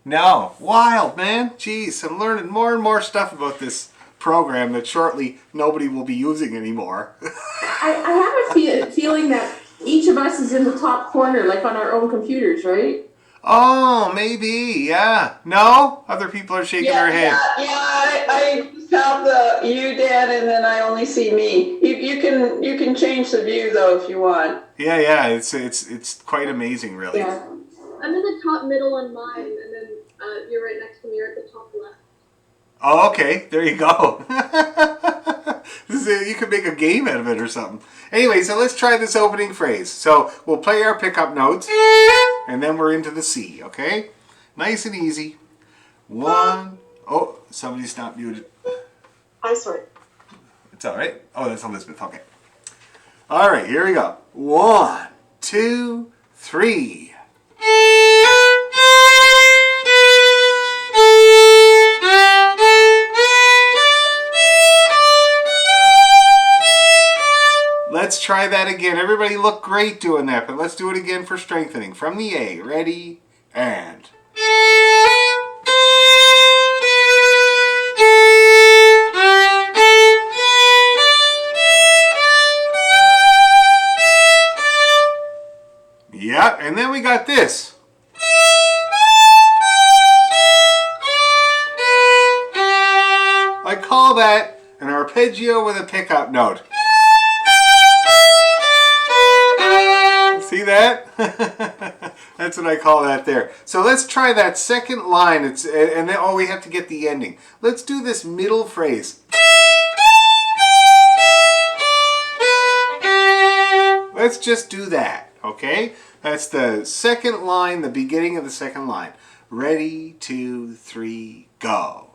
No. Wild, man. Jeez, I'm learning more and more stuff about this program that shortly nobody will be using anymore. I have a feeling that each of us is in the top corner, like on our own computers, right? Oh, maybe, yeah. No? Other people are shaking their head. I just have the you, Dan, and then I only see me. You can change the view though if you want. Yeah, it's quite amazing, really. Yeah. I'm in the top middle on mine, and then you're right next to me. You're at the top left. Oh, okay. There you go. You could make a game out of it or something. Anyway, so let's try this opening phrase. So we'll play our pickup notes, and then we're into the C, okay? Nice and easy. One. Oh, somebody's not muted. I swear. It's all right. Oh, that's Elizabeth. Okay. All right, here we go. 1, 2, 3. Let's try that again. Everybody look great doing that, but let's do it again for strengthening. From the A. Ready? And. Yeah, and then we got this. I call that an arpeggio with a pickup note. See that? That's what I call that there. So let's try that second line. And then we have to get the ending. Let's do this middle phrase. Let's just do that, okay? That's the second line, the beginning of the second line. Ready, 2, 3, go.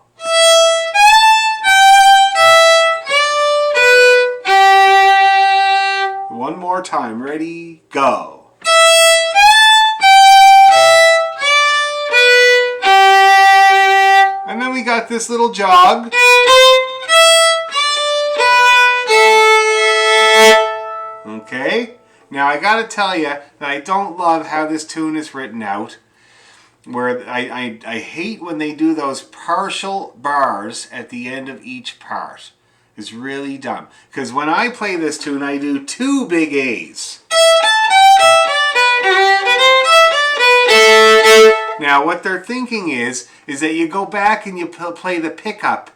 One more time. Ready, go. And then we got this little jog. Okay. Now I gotta tell you that I don't love how this tune is written out. Where I hate when they do those partial bars at the end of each part. It's really dumb. Because when I play this tune, I do 2 big A's. Now, what they're thinking is that you go back and you play the pickup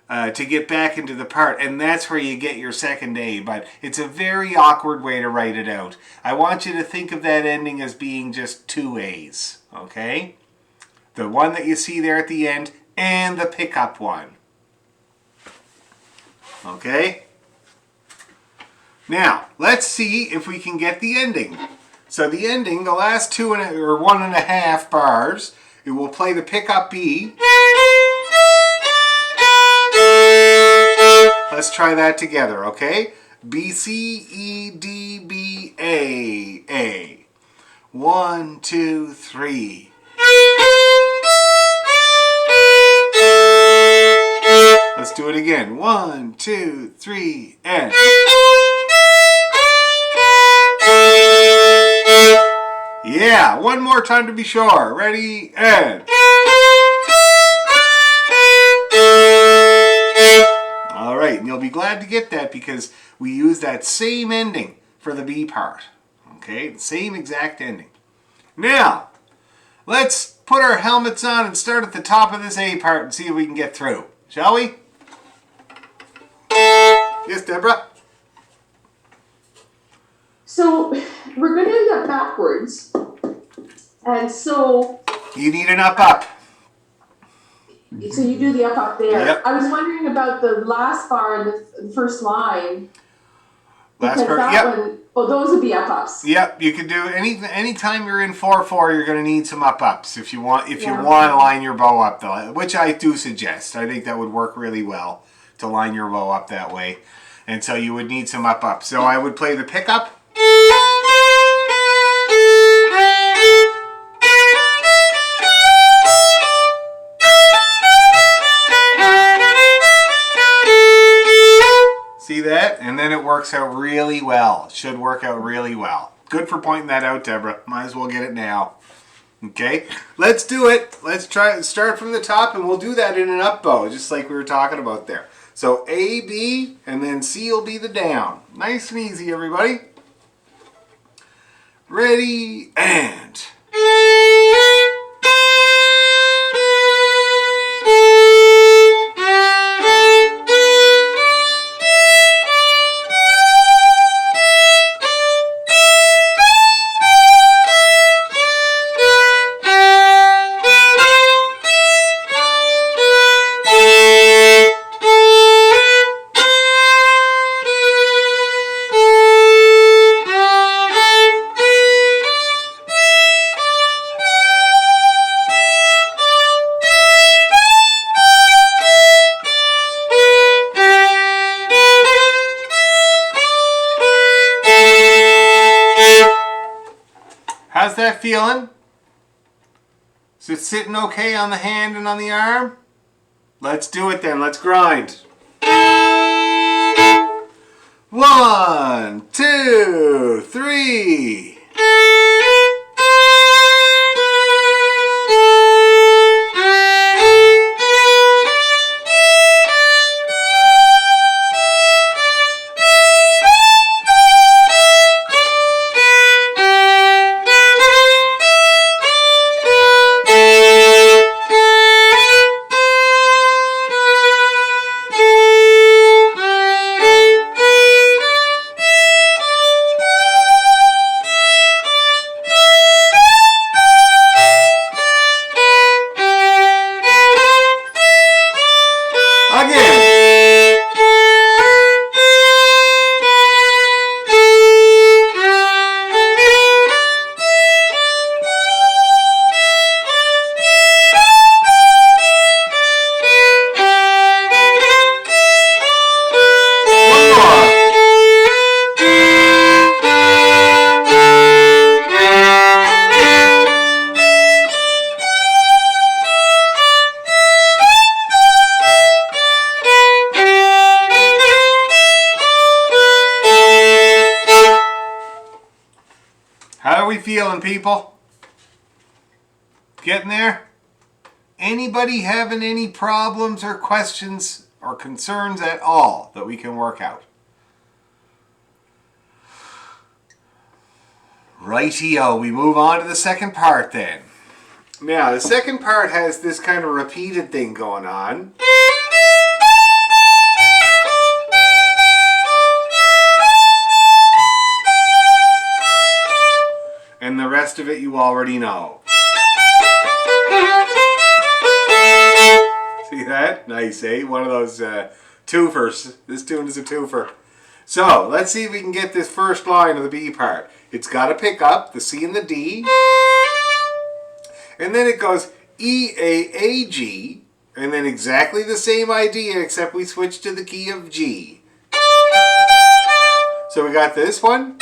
to get back into the part, and that's where you get your second A, but it's a very awkward way to write it out. I want you to think of that ending as being just 2 A's, okay? The one that you see there at the end, and the pickup one. Okay? Now, let's see if we can get the ending. So the ending, the last 1.5 bars, it will play the pickup B. Let's try that together, okay? B, C, E, D, B, A, A. 1, 2, 3. Let's do it again. 1, 2, 3, and. Yeah, one more time to be sure. Ready, and. All right, and you'll be glad to get that because we use that same ending for the B part. Okay, the same exact ending. Now, let's put our helmets on and start at the top of this A part and see if we can get through. Shall we? Yes, Deborah? So we're going to end up backwards. And so You need an up. So you do the up there. Yep. I was wondering about the last bar in the first line. Last Because part, that yep. one, those would be up-ups. Yep, you can do anytime you're in 4/4, you're going to need some up-ups if you want you Yeah. want to line your bow up, though, which I do suggest. I think that would work really well to line your bow up that way. And so you would need some up-ups. So I would play the pickup. See that? And then it works out really well. Should work out really well. Good for pointing that out, Deborah. Might as well get it now. Okay, let's do it. Let's try start from the top, and we'll do that in an up bow, just like we were talking about there. So A, B, and then C will be the down. Nice and easy, everybody. Ready, and... How's that feeling? Is it sitting okay on the hand and on the arm? Let's do it then. Let's grind. 1, 2, 3. How are we feeling, people? Getting there? Anybody having any problems or questions or concerns at all that we can work out? Rightio, we move on to the second part then. Now, the second part has this kind of repeated thing going on. And the rest of it you already know. See that? Nice, eh? One of those twofers. This tune is a twofer. So, let's see if we can get this first line of the B part. It's got to pick up the C and the D. And then it goes E, A, A, G. And then exactly the same idea, except we switch to the key of G. So we got this one.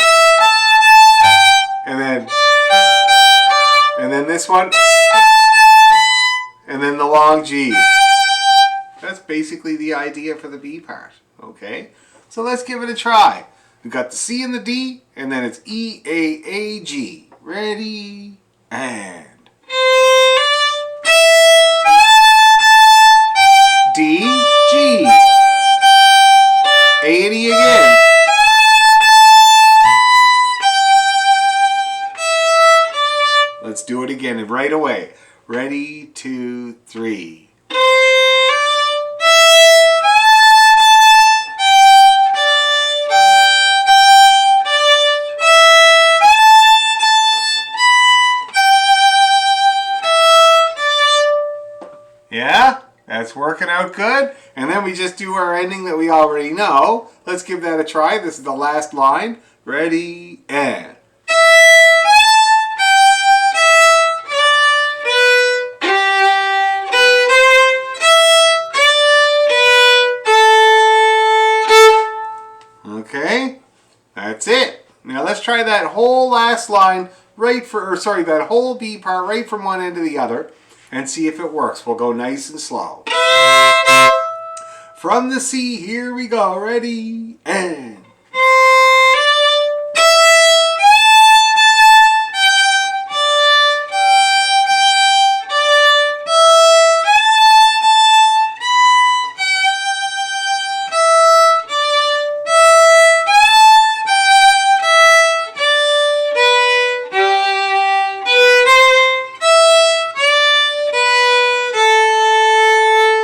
And then this one, and then the long G. That's basically the idea for the B part, okay? So let's give it a try. We've got the C and the D, and then it's E, A, A, G. Ready, and... D, G. A and E again. Let's do it again right away. Ready, 2, 3. Yeah? That's working out good. And then we just do our ending that we already know. Let's give that a try. This is the last line. Ready, and... Okay, that's it. Now let's try that whole last line that whole B part right from one end to the other and see if it works. We'll go nice and slow. From the C, here we go. Ready? And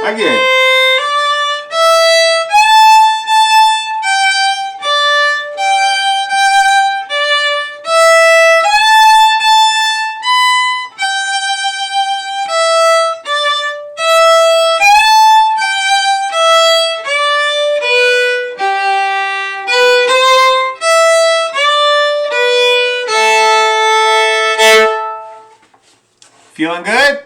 again. Feeling good?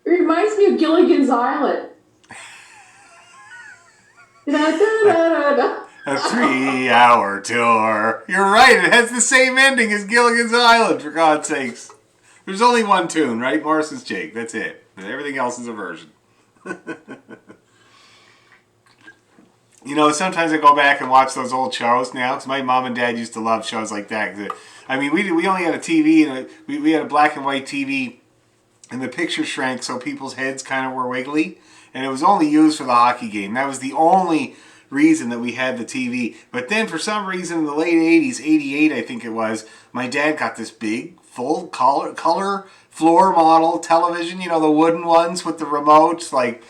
It reminds me of Gilligan's Island. Da-da-da-da-da. A 3-hour tour. You're right, it has the same ending as Gilligan's Island, for God's sakes. There's only one tune, right? Morrison's Jake, that's it. And everything else is a version. You know, sometimes I go back and watch those old shows now, because my mom and dad used to love shows like that. I mean, we only had a TV, and we had a black and white TV, and the picture shrank so people's heads kind of were wiggly, and it was only used for the hockey game. That was the only reason that we had the TV. But then for some reason in the late 80s, 88 I think it was, my dad got this big, full color floor model television, you know, the wooden ones with the remotes, like...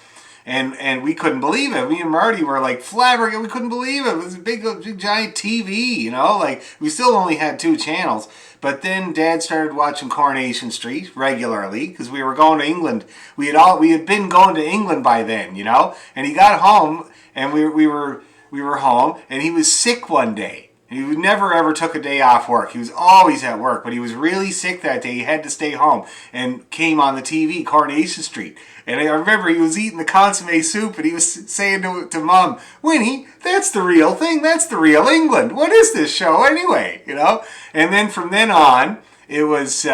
And we couldn't believe it. Me and Marty were like flabbergasted. We couldn't believe it. It was a big giant TV, you know. Like, we still only had 2 channels. But then Dad started watching Coronation Street regularly because we were going to England. We had been going to England by then, you know. And he got home, and we were home, and he was sick one day. He never ever took a day off work. He was always at work, but he was really sick that day. He had to stay home, and came on the TV, Coronation Street. And I remember he was eating the consomme soup, and he was saying to Mom, "Winnie, that's the real thing. That's the real England. What is this show anyway?" You know. And then from then on, it was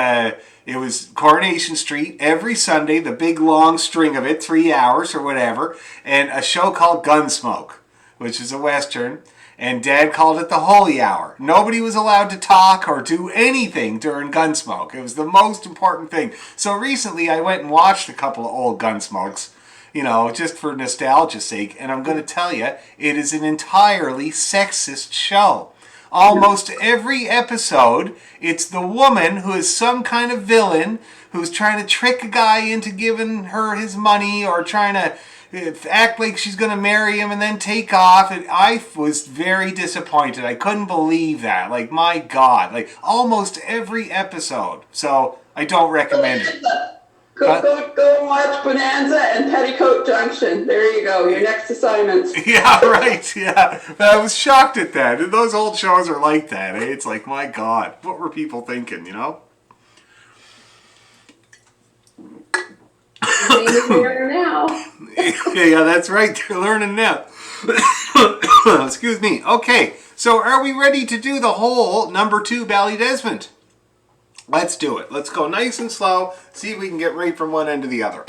Coronation Street every Sunday, the big long string of it, 3 hours or whatever, and a show called Gunsmoke, which is a Western. And Dad called it the Holy Hour. Nobody was allowed to talk or do anything during Gunsmoke. It was the most important thing. So recently I went and watched a couple of old Gunsmokes, you know, just for nostalgia's sake. And I'm going to tell you, it is an entirely sexist show. Almost every episode, it's the woman who is some kind of villain who's trying to trick a guy into giving her his money or trying to act like she's going to marry him and then take off. And I was very disappointed. I couldn't believe that. Like, my God. Like, almost every episode. So, I don't recommend it. Go and watch Bonanza and Petticoat Junction. There you go. Your next assignments. Yeah, right. Yeah. But I was shocked at that. Those old shows are like that. It's like, my God. What were people thinking, you know? Same as we are now. Yeah, that's right. They're learning now. Excuse me. Okay, so are we ready to do the whole number 2 Ballydesmond? Let's do it. Let's go nice and slow. See if we can get right from one end to the other.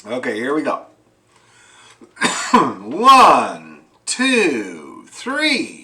Okay, here we go. 1, 2, 3.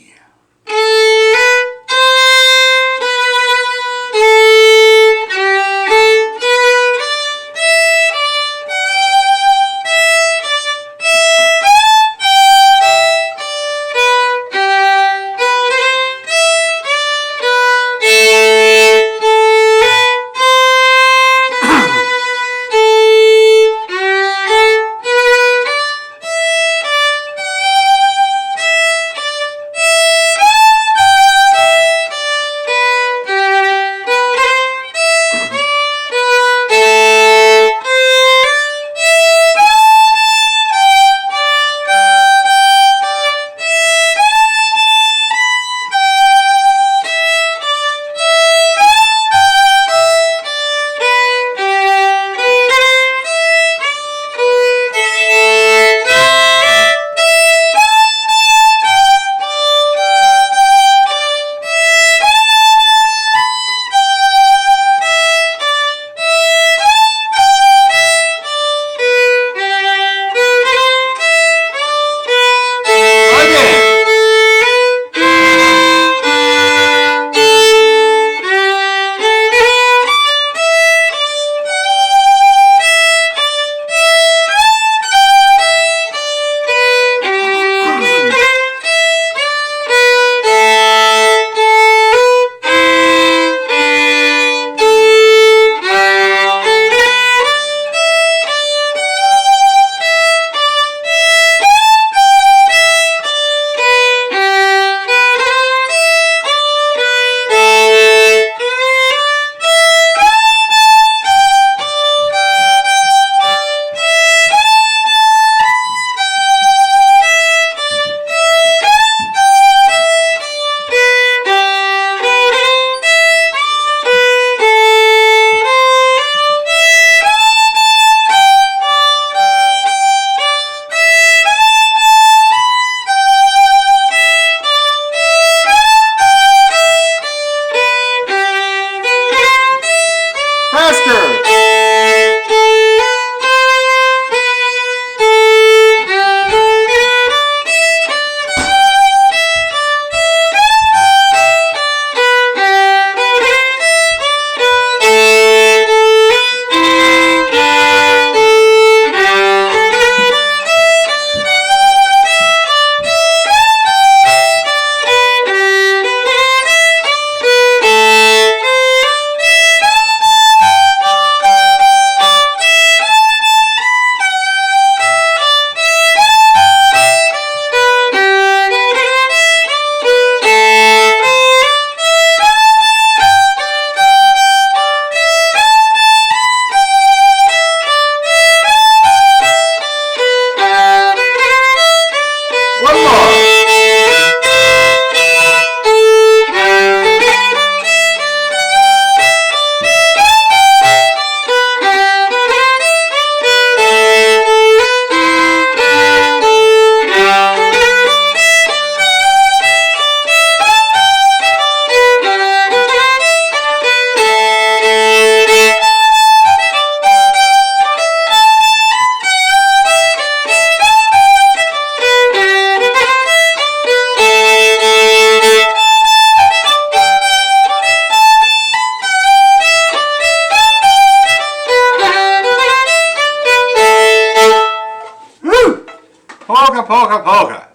Polka, polka, polka.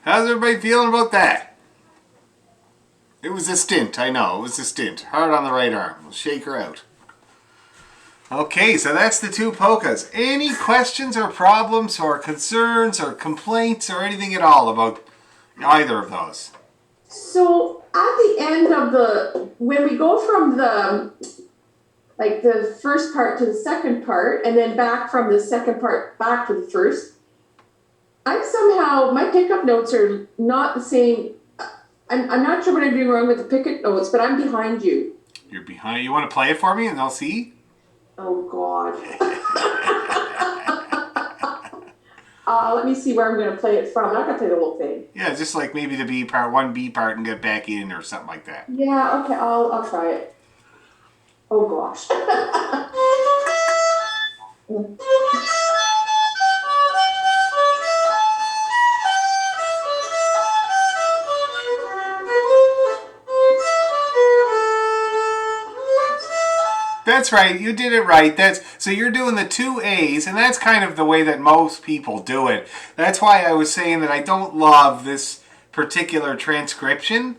How's everybody feeling about that? It was a stint, I know. It was a stint. Hard on the right arm. We'll shake her out. Okay, so that's the two polkas. Any questions or problems or concerns or complaints or anything at all about either of those? So at the end of when we go from the first part to the second part, and then back from the second part back to the first, my pickup notes are not the same. I'm not sure what I'm doing wrong with the pickup notes, but I'm behind you. You're behind. You want to play it for me and I'll see? Oh, God. Let me see where I'm going to play it from. I'm not going to play the whole thing. Yeah, just like maybe the B part, 1B part, and get back in or something like that. Yeah, okay, I'll try it. Oh, gosh. That's right, you did it right. So you're doing the two A's, and that's kind of the way that most people do it. That's why I was saying that I don't love this particular transcription,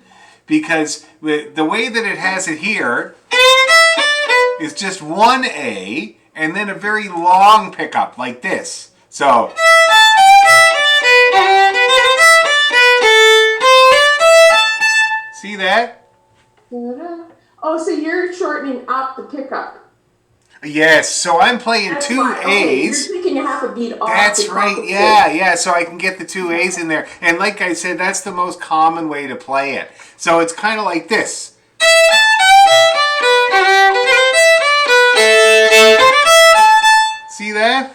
because the way that it has it here is just one A, and then a very long pickup like this. So... See that? Oh, so you're shortening up the pickup. Yes, so I'm playing That's two fine. Okay, A's. you're taking a half a beat off. That's the right, top of yeah, so I can get the two A's in there. And like I said, that's the most common way to play it. So it's kind of like this. See that?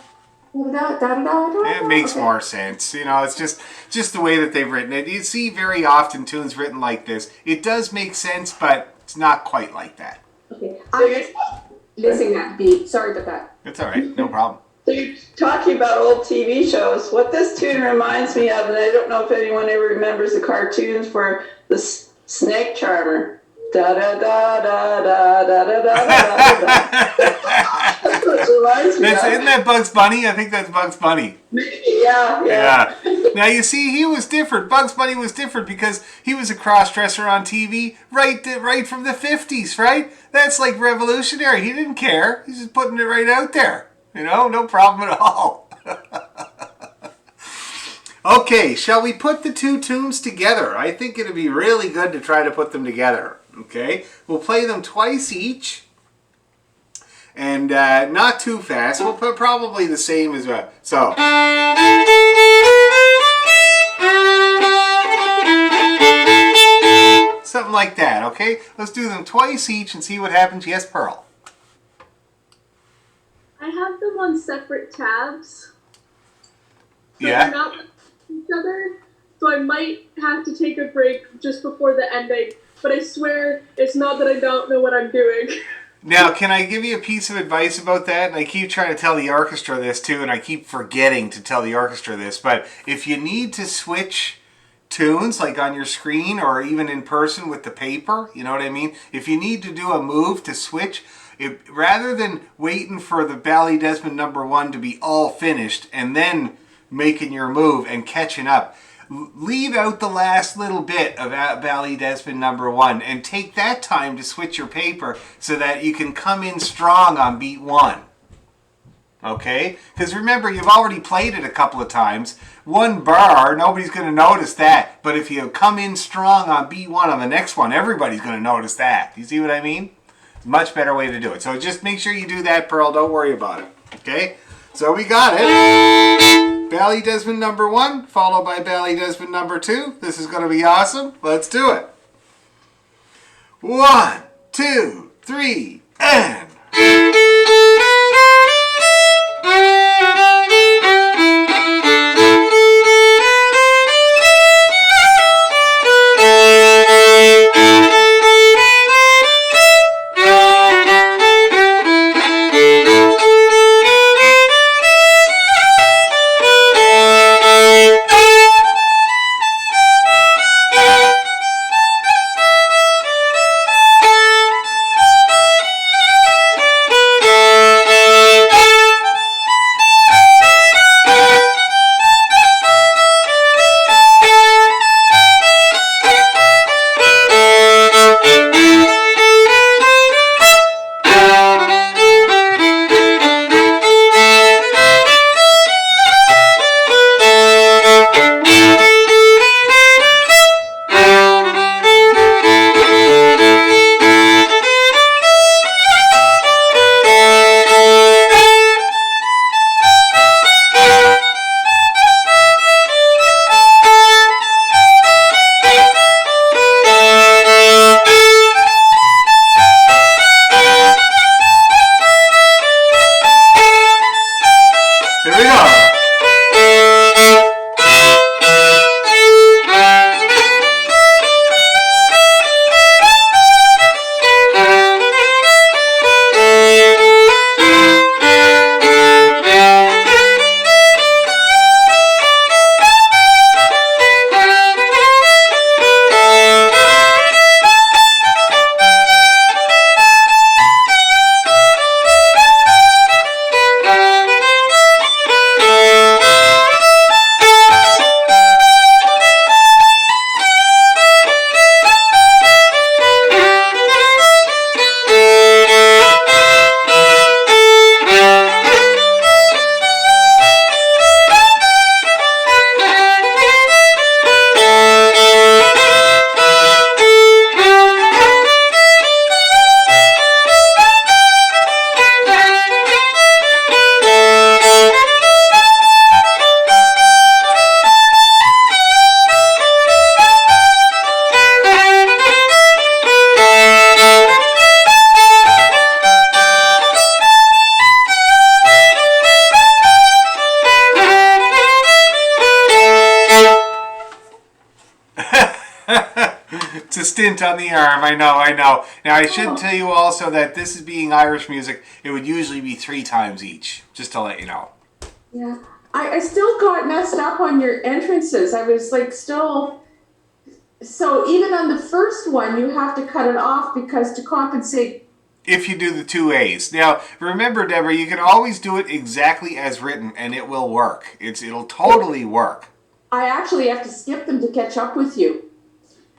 It makes more sense. You know, it's just the way that they've written it. You see very often tunes written like this. It does make sense, but it's not quite like that. Okay, I'm missing that beat. Sorry about that. It's all right, no problem. So you're talking about old TV shows. What this tune reminds me of, and I don't know if anyone ever remembers the cartoons for the Snake Charmer. Da da da da da da da da da. That's what it reminds me of. Isn't that Bugs Bunny? I think that's Bugs Bunny. Yeah. Now you see, he was different. Bugs Bunny was different because he was a cross-dresser on TV right from the 50s, right? That's like revolutionary. He didn't care. He's just putting it right out there. You know, no problem at all. Okay, shall we put the two tunes together? I think it'd be really good to try to put them together. Okay, we'll play them twice each. And not too fast. We'll put probably the same as well. So. Something like that, okay? Let's do them twice each and see what happens. Yes, Pearl? I have them on separate tabs. So Yeah? they're not like each other. So I might have to take a break just before the ending. But I swear it's not that I don't know what I'm doing. Now, can I give you a piece of advice about that? And I keep trying to tell the orchestra this too, and I keep forgetting to tell the orchestra this. But if you need to switch tunes, like on your screen or even in person with the paper, you know what I mean? If you need to do a move to switch, rather than waiting for the Bally Desmond #1 to be all finished and then making your move and catching up, leave out the last little bit of Bally Desmond #1 and take that time to switch your paper so that you can come in strong on beat 1. Okay? Because remember, you've already played it a couple of times. One bar, nobody's going to notice that. But if you come in strong on beat 1 on the next one, everybody's going to notice that. You see what I mean? It's a much better way to do it. So just make sure you do that, Pearl. Don't worry about it. Okay? So we got it. Bally Desmond #1, followed by Bally Desmond #2. This is going to be awesome. Let's do it. 1, 2, 3, and... the stint on the arm. I know. Now, I should tell you also that this is being Irish music. It would usually be 3 times each, just to let you know. Yeah. I still got messed up on your entrances. I was like still... So even on the first one, you have to cut it off because to compensate... If you do the 2 A's. Now, remember, Deborah, you can always do it exactly as written, and it will work. It'll totally work. I actually have to skip them to catch up with you.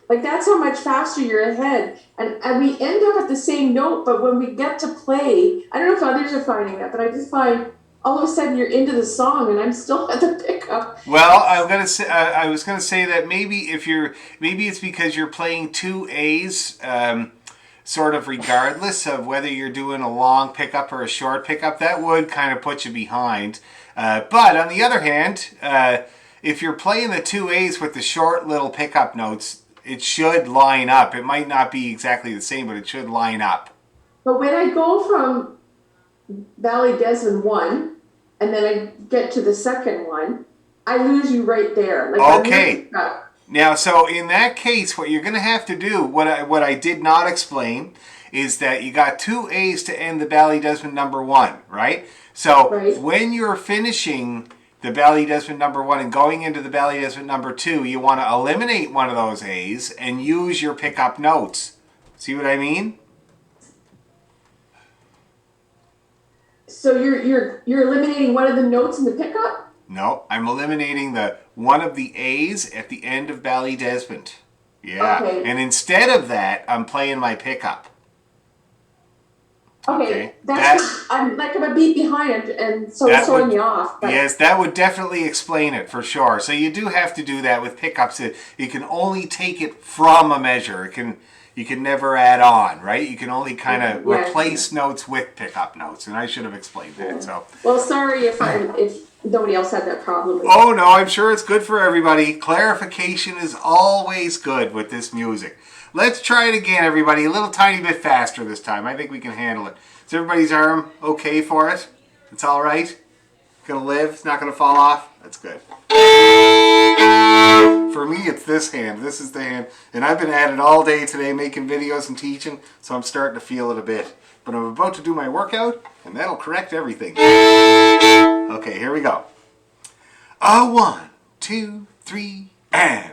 Like, that's how much faster you're ahead. And we end up at the same note, but when we get to play, I don't know if others are finding that, but I just find all of a sudden you're into the song and I'm still at the pickup. Well, I was gonna say that maybe it's because you're playing 2 A's, sort of regardless of whether you're doing a long pickup or a short pickup. That would kind of put you behind. But on the other hand, if you're playing the 2 A's with the short little pickup notes, it should line up. It might not be exactly the same, but it should line up. But when I go from Ballydesmond 1 and then I get to the second one, I lose you right there. Like, okay. Now, so in that case, what you're going to have to do, what I did not explain, is that you got 2 A's to end the Ballydesmond number 1, right? So when you're finishing the Ballydesmond number 1 and going into the Ballydesmond number 2, you want to eliminate one of those A's and use your pickup notes. See what I mean? So you're eliminating one of the notes in the pickup? No, I'm eliminating one of the A's at the end of Ballydesmond. Yeah. Okay. And instead of that, I'm playing my pickup. Okay. I'm a beat behind and so it's throwing me off. But. Yes, that would definitely explain it for sure. So you do have to do that with pickups. You can only take it from a measure. You can never add on, right? You can only kind of replace notes with pickup notes, and I should have explained that. So. Well, sorry if nobody else had that problem. Oh no, I'm sure it's good for everybody. Clarification is always good with this music. Let's try it again, everybody. A little tiny bit faster this time. I think we can handle it. Is everybody's arm okay for it? It's all right? Gonna live? It's not gonna fall off? That's good. For me, it's this hand. This is the hand. And I've been at it all day today making videos and teaching, so I'm starting to feel it a bit. But I'm about to do my workout, and that'll correct everything. Okay, here we go. 1, 2, 3, and...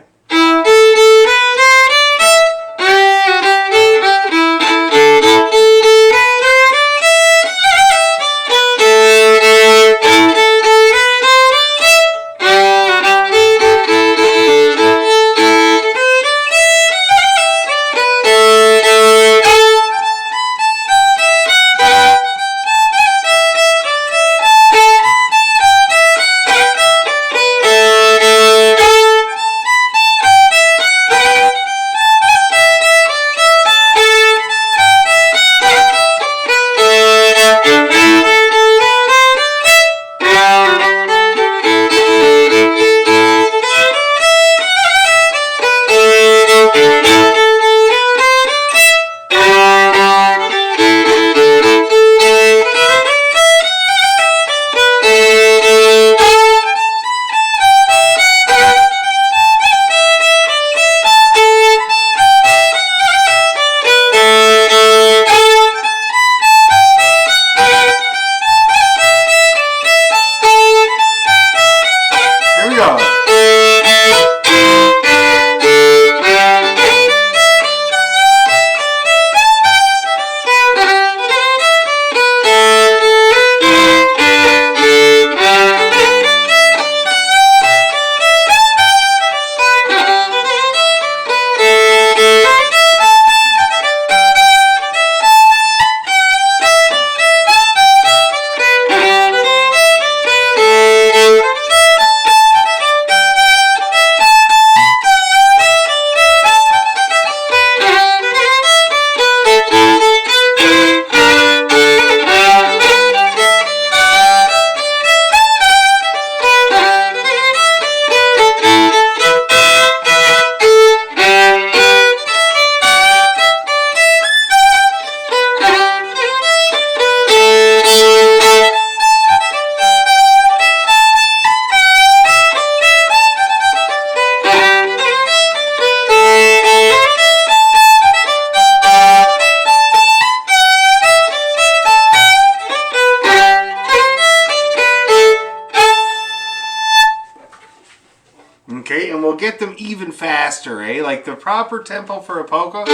Okay, and we'll get them even faster, eh? Like the proper tempo for a polka.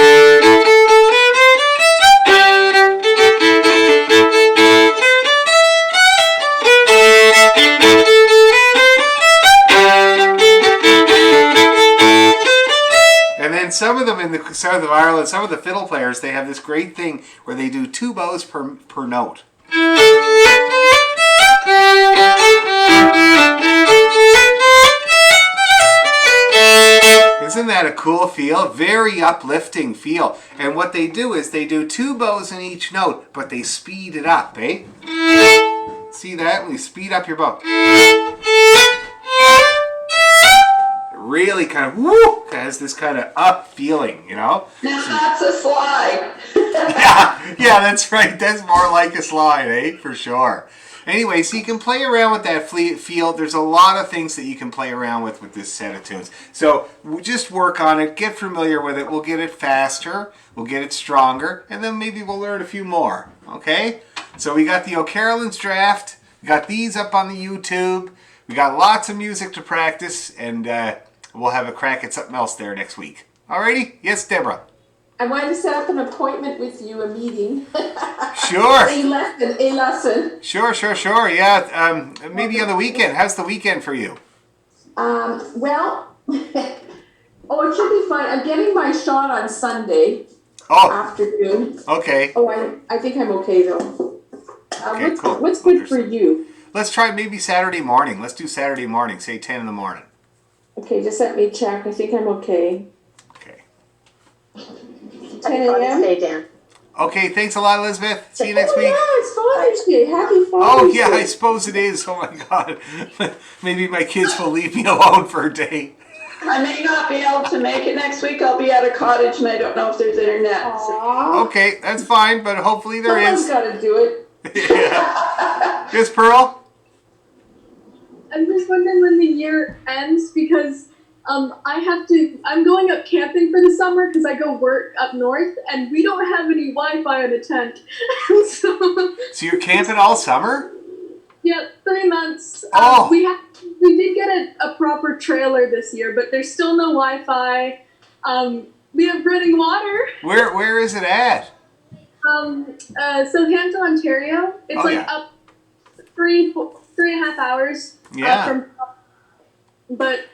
And then some of them in the south of Ireland, some of the fiddle players, they have this great thing where they do 2 bows per note. Isn't that a cool feel? Very uplifting feel. And what they do is they do 2 bows in each note, but they speed it up, eh? See that? When you speed up your bow. Really kind of, woo, has this kind of up feeling, you know? Now that's a slide. Yeah, that's right. That's more like a slide, eh? For sure. Anyway, so you can play around with that feel. There's a lot of things that you can play around with this set of tunes. So we'll just work on it, get familiar with it. We'll get it faster, we'll get it stronger, and then maybe we'll learn a few more, okay? So we got the O'Carolyn's draft. We got these up on the YouTube. We got lots of music to practice, and we'll have a crack at something else there next week. Alrighty? Yes, Deborah? I wanted to set up an appointment with you, a meeting. Sure. A lesson. Sure. Yeah, maybe on the weekend. How's the weekend for you? Well, it should be fun. I'm getting my shot on Sunday afternoon. Okay. I think I'm okay though. Okay, cool. What's good for you? Let's try maybe Saturday morning. Let's do Saturday morning, say 10 in the morning. Okay, just let me check. I think I'm okay. Okay. 10 a.m. Day, Dan. Okay, thanks a lot, Elizabeth. See you next week. Yeah, it's Father's Day. Happy Father's Oh, yeah, Day. I suppose it is. Oh, my God. Maybe my kids will leave me alone for a day. I may not be able to make it next week. I'll be at a cottage and I don't know if there's internet. Aww. Okay, that's fine, but hopefully there Someone's is. got to do it. Yeah. Yes, Pearl? I'm just wondering when the year ends because I'm going up camping for the summer because I go work up north and we don't have any Wi-Fi in a tent. So you're camping all summer? Yeah, 3 months. Oh. We did get a proper trailer this year, but there's still no Wi-Fi. We have running water. Where is it at? Southampton, Ontario. It's up 3.5 hours. Yeah. But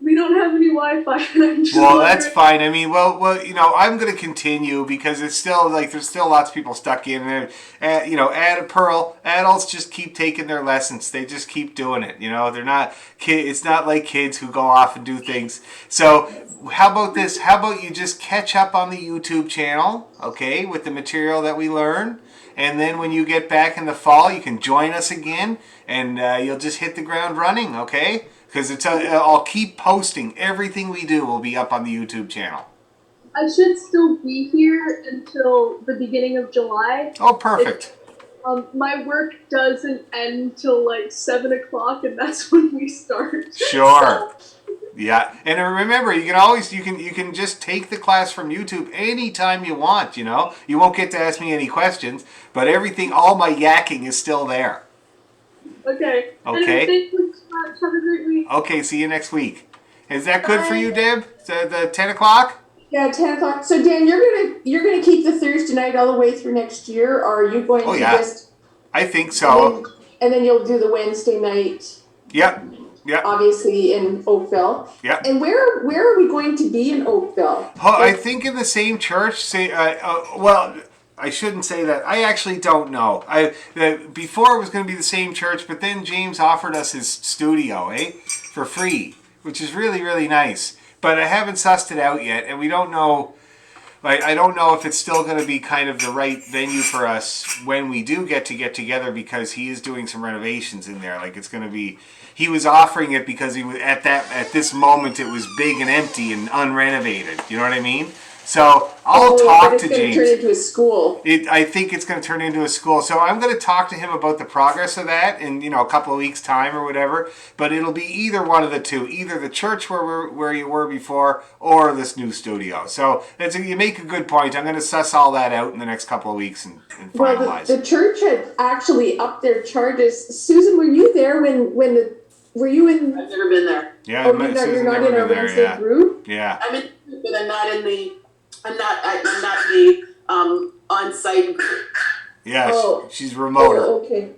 we don't have any Wi-Fi. And I'm just Well, that's wondering- fine. I mean, well, you know, I'm going to continue because it's still like there's still lots of people stuck in there. You know, Pearl, adults just keep taking their lessons. They just keep doing it. You know, they're not it's not like kids who go off and do things. So, how about this? How about you just catch up on the YouTube channel, okay, with the material that we learn, and then when you get back in the fall, you can join us again, and you'll just hit the ground running, okay? Because I'll keep posting. Everything we do will be up on the YouTube channel. I should still be here until the beginning of July. Oh, perfect. My work doesn't end till like 7 o'clock, and that's when we start. Sure. Yeah, and remember, you can just take the class from YouTube anytime you want. You know, you won't get to ask me any questions, but all my yakking is still there. Okay. Okay. And thank you so much. Have a great week. Okay, see you next week. Is that good for you, Deb? The 10 o'clock? Yeah, 10 o'clock. So Dan, you're gonna keep the Thursday night all the way through next year, or are you going to just? I think so. And then you'll do the Wednesday night. Yep. Obviously in Oakville. Yep. And where are we going to be in Oakville? Oh, I think in the same church. Well, I shouldn't say that. I actually don't know. Before it was going to be the same church, but then James offered us his studio, for free, which is really, really nice. But I haven't sussed it out yet, and we don't know. I don't know if it's still going to be kind of the right venue for us when we do get together, because he is doing some renovations in there. Like, it's going to be. He was offering it because he was at this moment it was big and empty and unrenovated. You know what I mean? So I'll talk to James. It's going to turn into a school. I think it's going to turn into a school. So I'm going to talk to him about the progress of that in a couple of weeks' time or whatever. But it'll be either one of the two, either the church where you were before, or this new studio. So you make a good point. I'm going to suss all that out in the next couple of weeks and finalize. Well, the church had actually upped their charges. Susan, were you there when Were you in? I've never been there. Yeah, Oh, you're not in our Wednesday yeah. group. Yeah. I'm in, but I'm not in the. I'm not in the on-site group. Yeah, Oh. she's remoter. Oh, okay.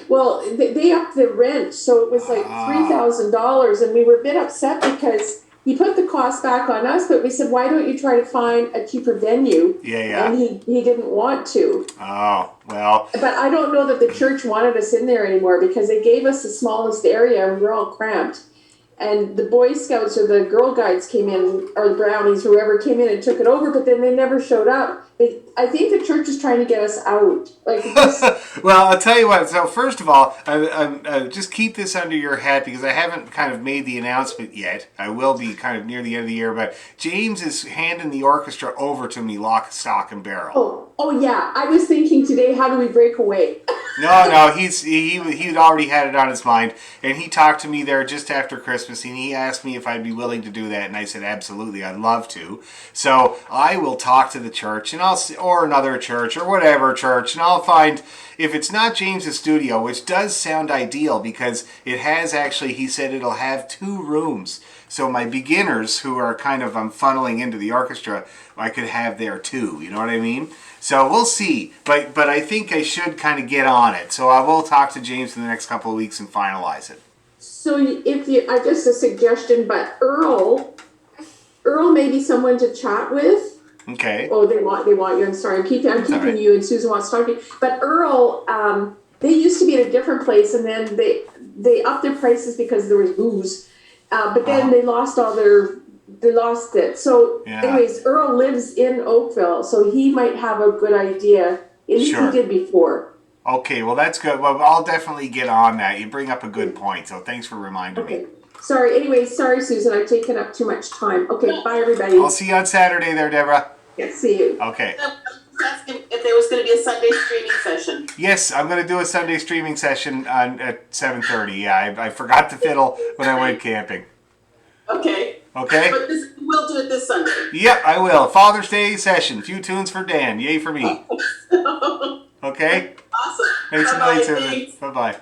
Well, they upped the rent, so it was like $3,000, and we were a bit upset because he put the cost back on us, but we said, why don't you try to find a cheaper venue? Yeah. And he didn't want to. Oh, well. But I don't know that the church wanted us in there anymore because they gave us the smallest area and we were all cramped. And the Boy Scouts or the Girl Guides came in, or the Brownies, whoever came in and took it over, but then they never showed up. I think the church is trying to get us out. Like, Well, I'll tell you what. So first of all, just keep this under your hat because I haven't kind of made the announcement yet. I will be kind of near the end of the year, but James is handing the orchestra over to me, lock, stock, and barrel. Oh yeah. I was thinking today, how do we break away? No, he'd already had it on his mind, and he talked to me there just after Christmas, and he asked me if I'd be willing to do that, and I said absolutely, I'd love to. So I will talk to the church, and or another church, or whatever church, and I'll find if it's not James's studio, which does sound ideal because it has actually. He said it'll have 2 rooms, so my beginners who are kind of funneling into the orchestra, I could have there too. You know what I mean? So we'll see, but I think I should kind of get on it. So I will talk to James in the next couple of weeks and finalize it. So I just a suggestion, but Earl may be someone to chat with. Okay. Oh, they want you. I'm sorry, I'm keeping right. you, and Susan wants to talk to you. But Earl, they used to be at a different place, and then they upped their prices because there was booze. But then they lost it. So, anyways, Earl lives in Oakville, so he might have a good idea. At least he did before. Okay, well that's good. Well, I'll definitely get on that. You bring up a good point, so thanks for reminding me. Sorry. Anyways, sorry, Susan. I've taken up too much time. Okay, bye, everybody. I'll see you on Saturday there, Deborah. Yeah, see you. Okay. I was asking if there was going to be a Sunday streaming session. Yes, I'm going to do a Sunday streaming session at 7:30. Yeah, I forgot to fiddle when I went camping. Okay. Okay? But we'll do it this Sunday. Yep, I will. Father's Day session. Few tunes for Dan. Yay for me. Okay? Awesome. Thanks a Bye-bye. million, Susan. Thanks. Bye-bye.